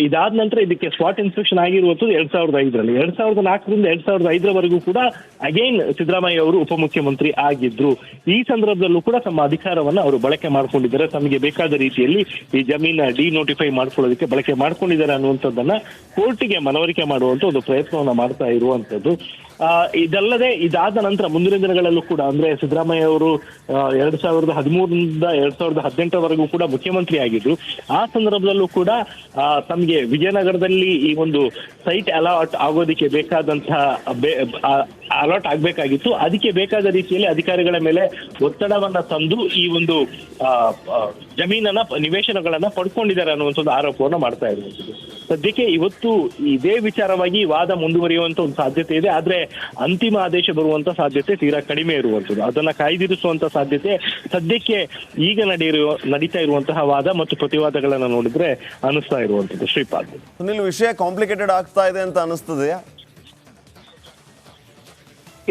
ಇದಾದ ನಂತರ ಇದಕ್ಕೆ ಸ್ಪಾಟ್ ಇನ್ಸ್ಪೆಕ್ಷನ್ ಆಗಿರುವಂಥದ್ದು 2005ರಲ್ಲಿ. 2004ರಿಂದ 2005ರವರೆಗೂ ಕೂಡ ಅಗೈನ್ ಸಿದ್ದರಾಮಯ್ಯ ಅವರು ಉಪಮುಖ್ಯಮಂತ್ರಿ ಆಗಿದ್ರು. ಈ ಸಂದರ್ಭದಲ್ಲೂ ಕೂಡ ತಮ್ಮ ಅಧಿಕಾರವನ್ನ ಅವರು ಬಳಕೆ ಮಾಡ್ಕೊಂಡಿದ್ದಾರೆ, ತಮಗೆ ಬೇಕಾದ ರೀತಿಯಲ್ಲಿ ಈ ಜಮೀನ ಡಿನೋಟಿಫೈ ಮಾಡ್ಕೊಳ್ಳೋದಕ್ಕೆ ಬಳಕೆ ಮಾಡ್ಕೊಂಡಿದ್ದಾರೆ ಅನ್ನುವಂಥದ್ದನ್ನ ಕೋರ್ಟಿಗೆ ಮನವರಿಕೆ ಮಾಡುವಂತ ಒಂದು ಪ್ರಯತ್ನವನ್ನ ಮಾಡ್ತಾ ಇರುವಂತದ್ದು. ಇದಲ್ಲದೆ ಇದಾದ ನಂತರ ಮುಂದಿನ ದಿನಗಳಲ್ಲೂ ಕೂಡ ಅಂದ್ರೆ ಸಿದ್ದರಾಮಯ್ಯ ಅವರು 2013ರಿಂದ 2018ರವರೆಗೂ ಕೂಡ ಮುಖ್ಯಮಂತ್ರಿ ಆಗಿದ್ರು. ಆ ಸಂದರ್ಭದಲ್ಲೂ ಕೂಡ ತಮಗೆ ವಿಜಯನಗರದಲ್ಲಿ ಈ ಒಂದು ಸೈಟ್ ಅಲಾಟ್ ಆಗೋದಕ್ಕೆ ಬೇಕಾದಂತಹ ಅಲಾಟ್ ಆಗ್ಬೇಕಾಗಿತ್ತು. ಅದಕ್ಕೆ ಬೇಕಾದ ರೀತಿಯಲ್ಲಿ ಅಧಿಕಾರಿಗಳ ಮೇಲೆ ಒತ್ತಡವನ್ನ ತಂದು ಈ ಒಂದು ಜಮೀನನ್ನ ನಿವೇಶನಗಳನ್ನ ಪಡ್ಕೊಂಡಿದ್ದಾರೆ ಅನ್ನುವಂಥದ್ದು ಆರೋಪವನ್ನ ಮಾಡ್ತಾ ಇರುವಂಥದ್ದು. ಸದ್ಯಕ್ಕೆ ಇವತ್ತು ಇದೇ ವಿಚಾರವಾಗಿ ವಾದ ಮುಂದುವರಿಯುವಂತ ಒಂದು ಸಾಧ್ಯತೆ ಇದೆ. ಆದ್ರೆ ಅಂತಿಮ ಆದೇಶ ಬರುವಂತ ಸಾಧ್ಯತೆ ತೀರಾ ಕಡಿಮೆ ಇರುವಂಥದ್ದು. ಅದನ್ನ ಕಾಯ್ದಿರಿಸುವಂತ ಸಾಧ್ಯತೆ ಸದ್ಯಕ್ಕೆ ಈಗ ನಡೀತಾ ಇರುವಂತಹ ವಾದ ಮತ್ತು ಪ್ರತಿವಾದಗಳನ್ನ ನೋಡಿದ್ರೆ ಅನಿಸ್ತಾ ಇರುವಂಥದ್ದು. ಶ್ರೀಪಾದ್, ಸುನಿಲ್, ವಿಷಯ ಕಾಂಪ್ಲಿಕೇಟೆಡ್ ಆಗ್ತಾ ಇದೆ ಅಂತ ಅನಿಸ್ತದೆಯಾ?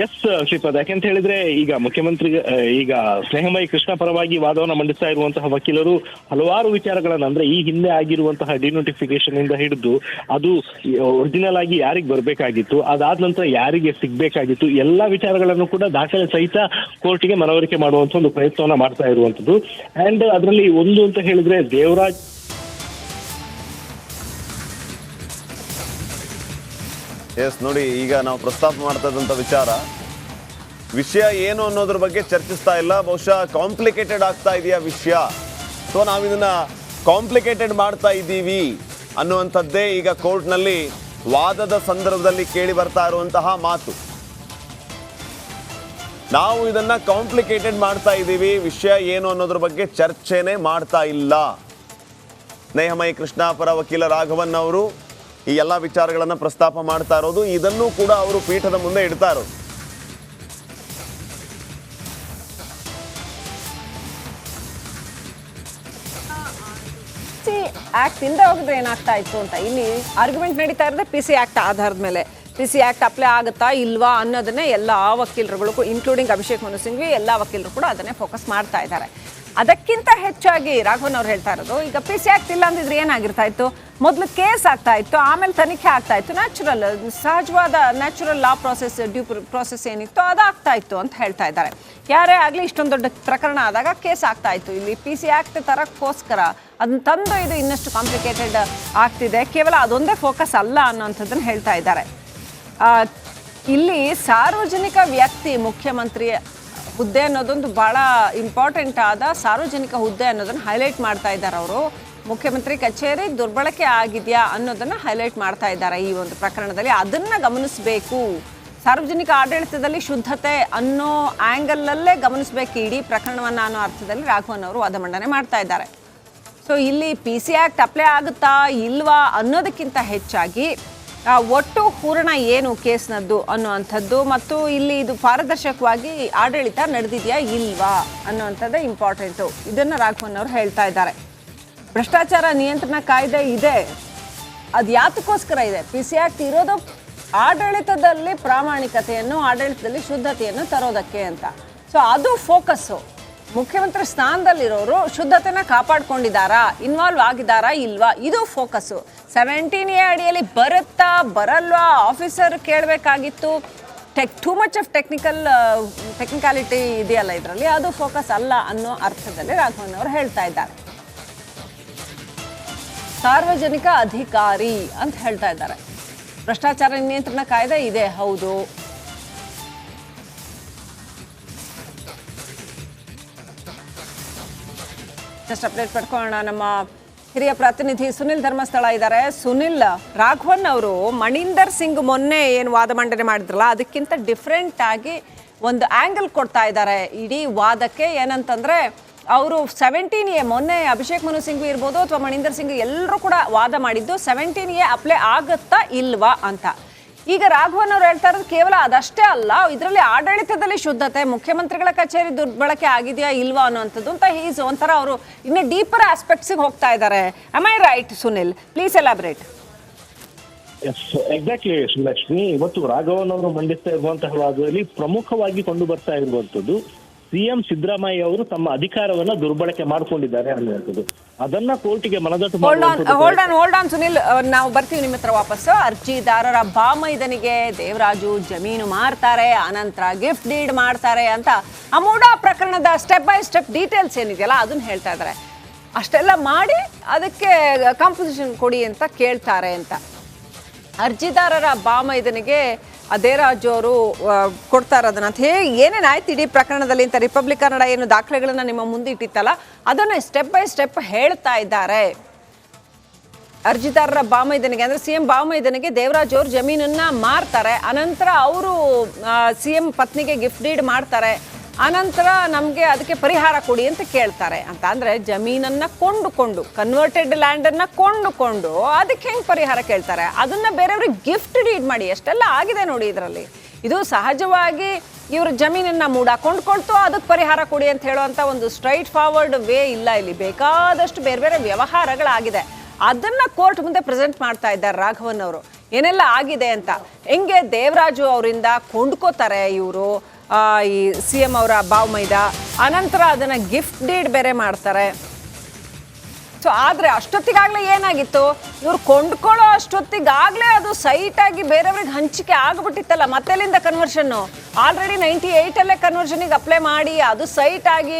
ಎಸ್ ಶ್ರೀಪಾದ್, ಯಾಕೆಂತ ಹೇಳಿದ್ರೆ ಈಗ ಮುಖ್ಯಮಂತ್ರಿ ಈಗ ಸ್ನೇಹಮಯಿ ಕೃಷ್ಣ ಪರವಾಗಿ ವಾದವನ್ನ ಮಂಡಿಸ್ತಾ ಇರುವಂತಹ ವಕೀಲರು ಹಲವಾರು ವಿಚಾರಗಳನ್ನ ಅಂದ್ರೆ ಈ ಹಿಂದೆ ಆಗಿರುವಂತಹ ಡಿನೋಟಿಫಿಕೇಶನ್ ಇಂದ ಹಿಡಿದು ಅದು ಒರಿಜಿನಲ್ ಆಗಿ ಯಾರಿಗೆ ಬರ್ಬೇಕಾಗಿತ್ತು, ಅದಾದ ನಂತರ ಯಾರಿಗೆ ಸಿಗ್ಬೇಕಾಗಿತ್ತು, ಎಲ್ಲಾ ವಿಚಾರಗಳನ್ನು ಕೂಡ ದಾಖಲೆ ಸಹಿತ ಕೋರ್ಟಿಗೆ ಮನವರಿಕೆ ಮಾಡುವಂತ ಒಂದು ಪ್ರಯತ್ನವನ್ನ ಮಾಡ್ತಾ ಇರುವಂತದ್ದು. ಅಂಡ್ ಅದರಲ್ಲಿ ಒಂದು ಅಂತ ಹೇಳಿದ್ರೆ ದೇವರಾಜ್ ಎಸ್ ನೋಡಿ, ಈಗ ನಾವು ಪ್ರಸ್ತಾಪ ಮಾಡ್ತಾ ಇದ್ದಂಥ ವಿಷಯ ಏನು ಅನ್ನೋದ್ರ ಬಗ್ಗೆ ಚರ್ಚಿಸ್ತಾ ಇಲ್ಲ. ಬಹುಶಃ ಕಾಂಪ್ಲಿಕೇಟೆಡ್ ಆಗ್ತಾ ಇದೆಯಾ ವಿಷಯ, ಅಥವಾ ನಾವು ಇದನ್ನ ಕಾಂಪ್ಲಿಕೇಟೆಡ್ ಮಾಡ್ತಾ ಇದ್ದೀವಿ ಅನ್ನುವಂಥದ್ದೇ ಈಗ ಕೋರ್ಟ್ನಲ್ಲಿ ವಾದದ ಸಂದರ್ಭದಲ್ಲಿ ಕೇಳಿ ಬರ್ತಾ ಇರುವಂತಹ ಮಾತು. ನಾವು ಇದನ್ನ ಕಾಂಪ್ಲಿಕೇಟೆಡ್ ಮಾಡ್ತಾ ಇದ್ದೀವಿ, ವಿಷಯ ಏನು ಅನ್ನೋದ್ರ ಬಗ್ಗೆ ಚರ್ಚೆನೇ ಮಾಡ್ತಾ ಇಲ್ಲ. ಸ್ನೇಹಮಯಿ ಕೃಷ್ಣ ಪರ ವಕೀಲ ರಾಘವನ್ ಅವರು ಈ ಎಲ್ಲ ವಿಚಾರಗಳನ್ನು ಪ್ರಸ್ತಾಪ ಮಾಡ್ತಾ ಇರೋದು, ಇದನ್ನು ಕೂಡ ಅವರು ಪೀಠದ ಮುಂದೆ ಇಡ್ತಾ ಇರೋದು. ಆಕ್ಟ್ ಇಂದ ಹೋಗಿದ್ರೆ ಏನಾಗ್ತಾ ಇತ್ತು ಅಂತ ಇಲ್ಲಿ ಆರ್ಗ್ಯುಮೆಂಟ್ ನಡೀತಾ ಇರೋದೇ PC ಆಕ್ಟ್ ಆಧಾರದ ಮೇಲೆ. PC ಆಕ್ಟ್ ಅಪ್ಲೈ ಆಗುತ್ತಾ ಇಲ್ವಾ ಅನ್ನೋದನ್ನೇ ಎಲ್ಲ ವಕೀಲರುಗಳು ಇನ್ಕ್ಲೂಡಿಂಗ್ ಅಭಿಷೇಕ್ ಮನು ಸಿಂಘ್ವಿ ಎಲ್ಲ ವಕೀಲರು ಕೂಡ ಅದನ್ನೇ ಫೋಕಸ್ ಮಾಡ್ತಾ ಇದ್ದಾರೆ. ಅದಕ್ಕಿಂತ ಹೆಚ್ಚಾಗಿ ರಾಘವನ್ ಅವ್ರು ಹೇಳ್ತಾ ಇರೋದು, ಈಗ PC ಆಕ್ಟ್ ಇಲ್ಲ ಅಂದಿದ್ರೆ ಏನಾಗಿರ್ತಾ ಇತ್ತು, ಮೊದಲು ಕೇಸ್ ಆಗ್ತಾ ಇತ್ತು, ಆಮೇಲೆ ತನಿಖೆ ಆಗ್ತಾ ಇತ್ತು, ಸಹಜವಾದ ನ್ಯಾಚುರಲ್ ಲಾ ಪ್ರಾಸೆಸ್, ಡ್ಯೂ ಪ್ರಾಸೆಸ್ ಏನಿತ್ತು ಅದಾಗ್ತಾ ಇತ್ತು ಅಂತ ಹೇಳ್ತಾ ಇದ್ದಾರೆ. ಯಾರೇ ಆಗಲಿ ಇಷ್ಟೊಂದು ದೊಡ್ಡ ಪ್ರಕರಣ ಆದಾಗ ಕೇಸ್ ಆಗ್ತಾ ಇತ್ತು. ಇಲ್ಲಿ PC ಆಕ್ಟ್ ತರಕ್ಕೋಸ್ಕರ ಅದನ್ನ ತಂದು ಇದು ಇನ್ನಷ್ಟು ಕಾಂಪ್ಲಿಕೇಟೆಡ್ ಆಗ್ತಿದೆ. ಕೇವಲ ಅದೊಂದೇ ಫೋಕಸ್ ಅಲ್ಲ ಅನ್ನೋಂಥದ್ದನ್ನು ಹೇಳ್ತಾ ಇದ್ದಾರೆ. ಇಲ್ಲಿ ಸಾರ್ವಜನಿಕ ವ್ಯಕ್ತಿ ಮುಖ್ಯಮಂತ್ರಿ ಹುದ್ದೆ ಅನ್ನೋದೊಂದು ಭಾಳ ಇಂಪಾರ್ಟೆಂಟ್ ಆದ ಸಾರ್ವಜನಿಕ ಹುದ್ದೆ ಅನ್ನೋದನ್ನು ಹೈಲೈಟ್ ಮಾಡ್ತಾ ಇದ್ದಾರೆ ಅವರು. ಮುಖ್ಯಮಂತ್ರಿ ಕಚೇರಿ ದುರ್ಬಳಕೆ ಆಗಿದೆಯಾ ಅನ್ನೋದನ್ನು ಹೈಲೈಟ್ ಮಾಡ್ತಾ ಇದ್ದಾರೆ ಈ ಒಂದು ಪ್ರಕರಣದಲ್ಲಿ. ಅದನ್ನು ಗಮನಿಸಬೇಕು, ಸಾರ್ವಜನಿಕ ಆಡಳಿತದಲ್ಲಿ ಶುದ್ಧತೆ ಅನ್ನೋ ಆ್ಯಂಗಲಲ್ಲೇ ಗಮನಿಸಬೇಕು ಇಡೀ ಪ್ರಕರಣವನ್ನು ಅನ್ನೋ ಅರ್ಥದಲ್ಲಿ ರಾಘವನ್ ಅವರು ವಾದ ಮಂಡನೆ ಮಾಡ್ತಾ ಇದ್ದಾರೆ. ಸೊ ಇಲ್ಲಿ PC ಆ್ಯಕ್ಟ್ ಅಪ್ಲೈ ಆಗುತ್ತಾ ಇಲ್ವಾ ಅನ್ನೋದಕ್ಕಿಂತ ಹೆಚ್ಚಾಗಿ ಒಟ್ಟು ಹೂರಣ ಏನು ಕೇಸ್ನದ್ದು ಅನ್ನುವಂಥದ್ದು ಮತ್ತು ಇಲ್ಲಿ ಇದು ಪಾರದರ್ಶಕವಾಗಿ ಆಡಳಿತ ನಡೆದಿದೆಯಾ ಇಲ್ವಾ ಅನ್ನುವಂಥದ್ದೇ ಇಂಪಾರ್ಟೆಂಟು. ಇದನ್ನು ರಾಘವನ್ ಅವರು ಹೇಳ್ತಾ ಇದ್ದಾರೆ. ಭ್ರಷ್ಟಾಚಾರ ನಿಯಂತ್ರಣ ಕಾಯ್ದೆ ಇದೆ, ಅದು ಯಾತಕ್ಕೋಸ್ಕರ ಇದೆ? PC ಆ್ಯಕ್ಟ್ ಇರೋದು ಆಡಳಿತದಲ್ಲಿ ಪ್ರಾಮಾಣಿಕತೆಯನ್ನು, ಆಡಳಿತದಲ್ಲಿ ಶುದ್ಧತೆಯನ್ನು ತರೋದಕ್ಕೆ ಅಂತ. ಸೊ ಅದು ಫೋಕಸ್ಸು. ಮುಖ್ಯಮಂತ್ರಿ ಸ್ಥಾನದಲ್ಲಿರೋರು ಶುದ್ಧತೆನ ಕಾಪಾಡ್ಕೊಂಡಿದ್ದಾರಾ, ಇನ್ವಾಲ್ವ್ ಆಗಿದ್ದಾರಾ ಇಲ್ವಾ, ಇದು ಫೋಕಸ್ಸು. 17A ಅಡಿಯಲ್ಲಿ ಬರುತ್ತಾ ಬರಲ್ವಾ ಆಫೀಸರ್ ಕೇಳಬೇಕಾಗಿತ್ತು. ಟೂ ಮಚ್ ಆಫ್ ಟೆಕ್ನಿಕಾಲಿಟಿ ಇದೆಯಲ್ಲ ಇದರಲ್ಲಿ, ಅದು ಫೋಕಸ್ ಅಲ್ಲ ಅನ್ನೋ ಅರ್ಥದಲ್ಲಿ ರಾಘವನ್ ಅವರು ಹೇಳ್ತಾ ಇದ್ದಾರೆ. ಸಾರ್ವಜನಿಕ ಅಧಿಕಾರಿ ಅಂತ ಹೇಳ್ತಾ ಇದ್ದಾರೆ. ಭ್ರಷ್ಟಾಚಾರ ನಿಯಂತ್ರಣ ಕಾಯ್ದೆ ಇದೆ, ಹೌದು. ಜಸ್ಟ್ ಅಪ್ಡೇಟ್ ಪಡ್ಕೊಳ್ಳೋಣ. ನಮ್ಮ ಹಿರಿಯ ಪ್ರತಿನಿಧಿ ಸುನಿಲ್ ಧರ್ಮಸ್ಥಳ ಇದ್ದಾರೆ. ಸುನಿಲ್, ರಾಘವನ್ ಅವರು ಮಣಿಂದರ್ ಸಿಂಗ್ ಮೊನ್ನೆ ಏನು ವಾದ ಮಂಡನೆ ಮಾಡಿದ್ರಲ್ಲ ಅದಕ್ಕಿಂತ ಡಿಫ್ರೆಂಟ್ ಆಗಿ ಒಂದು ಆ್ಯಂಗಲ್ ಕೊಡ್ತಾ ಇದ್ದಾರೆ ಇಡೀ ವಾದಕ್ಕೆ. ಏನಂತಂದರೆ ಅವರು 17A ಮೊನ್ನೆ ಅಭಿಷೇಕ್ ಮನು ಸಿಂಘ್ವಿ ಇರ್ಬೋದು ಅಥವಾ ಮಣಿಂದರ್ ಸಿಂಗ್ ಎಲ್ಲರೂ ಕೂಡ ವಾದ ಮಾಡಿದ್ದು 17A ಅಪ್ಲೈ ಆಗುತ್ತಾ ಇಲ್ವಾ ಅಂತ. ಈಗ ರಾಘವನ್ ಅವರು ಹೇಳ್ತಾ ಇರೋದು ಕೇವಲ ಅದಷ್ಟೇ ಅಲ್ಲ, ಇದರಲ್ಲಿ ಆಡಳಿತದಲ್ಲಿ ಶುದ್ಧತೆ, ಮುಖ್ಯಮಂತ್ರಿಗಳ ಕಚೇರಿ ದುರ್ಬಳಕೆ ಆಗಿದೆಯಾ ಇಲ್ವಾ ಅನ್ನುವಂಥದ್ದು ಅಂತ ಈಸ್ ಒಂಥರ ಅವರು ಇನ್ನು ಡೀಪರ್ ಆಸ್ಪೆಕ್ಟ್ಸಿಗೆ ಹೋಗ್ತಾ ಇದ್ದಾರೆ. Am I right Sunil? Please elaborate. Exactly Sulakshmi, ಇವತ್ತು ರಾಘವನ್ ಅವರು ಮಂಡಿಸ್ತಾ ಇರುವಂತಹ ವಾದದಲ್ಲಿ ಪ್ರಮುಖವಾಗಿ ಕೊಂಡು ಬರ್ತಾ ಇರುವಂತದ್ದು CM ಸಿದ್ದರಾಮಯ್ಯ ಅವರು ತಮ್ಮ ಅಧಿಕಾರವನ್ನ ದುರ್ಬಳಕೆ ಮಾಡ್ಕೊಂಡಿದ್ದಾರೆ ಅನ್ನುವಂಥದ್ದು. ಅದನ್ನ ಕೋರ್ಟಿಗೆ ಮನದಟ್ಟು ಹೋಲ್ಡ್ ಆನ್ ಸುನಿಲ್, ನಾವು ಬರ್ತೀವಿ ನಿಮ್ಮ ಹತ್ರ ವಾಪಸ್ಸು. ಅರ್ಜಿದಾರರ ಬಾಮೈದನಿಗೆ ದೇವರಾಜು ಜಮೀನು ಮಾರ್ತಾರೆ, ಅನಂತರ ಗಿಫ್ಟ್ ಡೀಡ್ ಮಾಡ್ತಾರೆ ಅಂತ ಅಮೂಢ ಪ್ರಕರಣದ ಸ್ಟೆಪ್ ಬೈ ಸ್ಟೆಪ್ ಡೀಟೇಲ್ಸ್ ಏನಿದೆಯಲ್ಲ ಅದನ್ನ ಹೇಳ್ತಾ ಇದ್ದಾರೆ. ಅಷ್ಟೆಲ್ಲ ಮಾಡಿ ಅದಕ್ಕೆ ಕಾಂಪೋಸಿಷನ್ ಕೊಡಿ ಅಂತ ಕೇಳ್ತಾರೆ ಅಂತ. ಅರ್ಜಿದಾರರ ಬಾಮೈದನಿಗೆ ದೇವರಾಜು ಅವರು ಕೊಡ್ತಾ ಇರೋದನ್ನ ಅಂತ ಏನೇನಾಯ್ತು ಇಡೀ ಪ್ರಕರಣದಲ್ಲಿ ಅಂತ ರಿಪಬ್ಲಿಕ್ ಕನ್ನಡ ಏನು ದಾಖಲೆಗಳನ್ನ ನಿಮ್ಮ ಮುಂದೆ ಇಟ್ಟಿತ್ತಲ್ಲ ಅದನ್ನು ಸ್ಟೆಪ್ ಬೈ ಸ್ಟೆಪ್ ಹೇಳ್ತಾ ಇದ್ದಾರೆ. ಅರ್ಜಿದಾರರ ಬಾಮೈದನಿಗೆ ಅಂದರೆ CM ಬಾಮೈದನಿಗೆ ದೇವರಾಜು ಅವರು ಜಮೀನನ್ನ ಮಾರ್ತಾರೆ, ಅನಂತರ ಅವರು CM ಪತ್ನಿಗೆ ಗಿಫ್ಟ್ ಡೀಡ್ ಮಾಡ್ತಾರೆ, ಅನಂತರ ನಮಗೆ ಅದಕ್ಕೆ ಪರಿಹಾರ ಕೊಡಿ ಅಂತ ಕೇಳ್ತಾರೆ ಅಂತ. ಅಂದರೆ ಜಮೀನನ್ನು ಕೊಂಡುಕೊಂಡು ಕನ್ವರ್ಟೆಡ್ ಲ್ಯಾಂಡನ್ನು ಕೊಂಡುಕೊಂಡು ಅದಕ್ಕೆ ಹೆಂಗೆ ಪರಿಹಾರ ಕೇಳ್ತಾರೆ? ಅದನ್ನು ಬೇರೆಯವ್ರಿಗೆ ಗಿಫ್ಟ್ ಡೀಡ್ ಮಾಡಿ ಎಷ್ಟೆಲ್ಲ ಆಗಿದೆ ನೋಡಿ ಇದರಲ್ಲಿ. ಇದು ಸಹಜವಾಗಿ ಇವರು ಜಮೀನನ್ನು ಕೊಂಡ್ಕೊಳ್ತು ಅದಕ್ಕೆ ಪರಿಹಾರ ಕೊಡಿ ಅಂತ ಹೇಳುವಂಥ ಒಂದು ಸ್ಟ್ರೈಟ್ ಫಾರ್ವರ್ಡ್ ವೇ ಇಲ್ಲ. ಇಲ್ಲಿ ಬೇಕಾದಷ್ಟು ಬೇರೆ ಬೇರೆ ವ್ಯವಹಾರಗಳಾಗಿದೆ. ಅದನ್ನು ಕೋರ್ಟ್ ಮುಂದೆ ಪ್ರೆಸೆಂಟ್ ಮಾಡ್ತಾ ಇದ್ದಾರೆ ರಾಘವನ್ ಅವರು, ಏನೆಲ್ಲ ಆಗಿದೆ ಅಂತ. ಹೆಂಗೆ ದೇವರಾಜು ಅವರಿಂದ ಕೊಂಡ್ಕೋತಾರೆ ಇವರು ಈ CM ಅವರ ಬಾವಮೈದ, ಅನಂತರ ಅದನ್ನು ಗಿಫ್ಟ್ ಡೀಡ್ ಬೇರೆ ಮಾಡ್ತಾರೆ. ಸೊ ಆದರೆ ಅಷ್ಟೊತ್ತಿಗಾಗಲೇ ಏನಾಗಿತ್ತು, ಇವ್ರು ಕೊಂಡ್ಕೊಳ್ಳೋ ಅಷ್ಟೊತ್ತಿಗಾಗಲೇ ಅದು ಸೈಟಾಗಿ ಬೇರೆಯವ್ರಿಗೆ ಹಂಚಿಕೆ ಆಗಿಬಿಟ್ಟಿತ್ತಲ್ಲ. ಮತ್ತೆಲ್ಲಿಂದ ಕನ್ವರ್ಷನ್ನು? ಆಲ್ರೆಡಿ 98ಅಲ್ಲೇ ಕನ್ವರ್ಷನಿಗೆ ಅಪ್ಲೈ ಮಾಡಿ ಅದು ಸೈಟಾಗಿ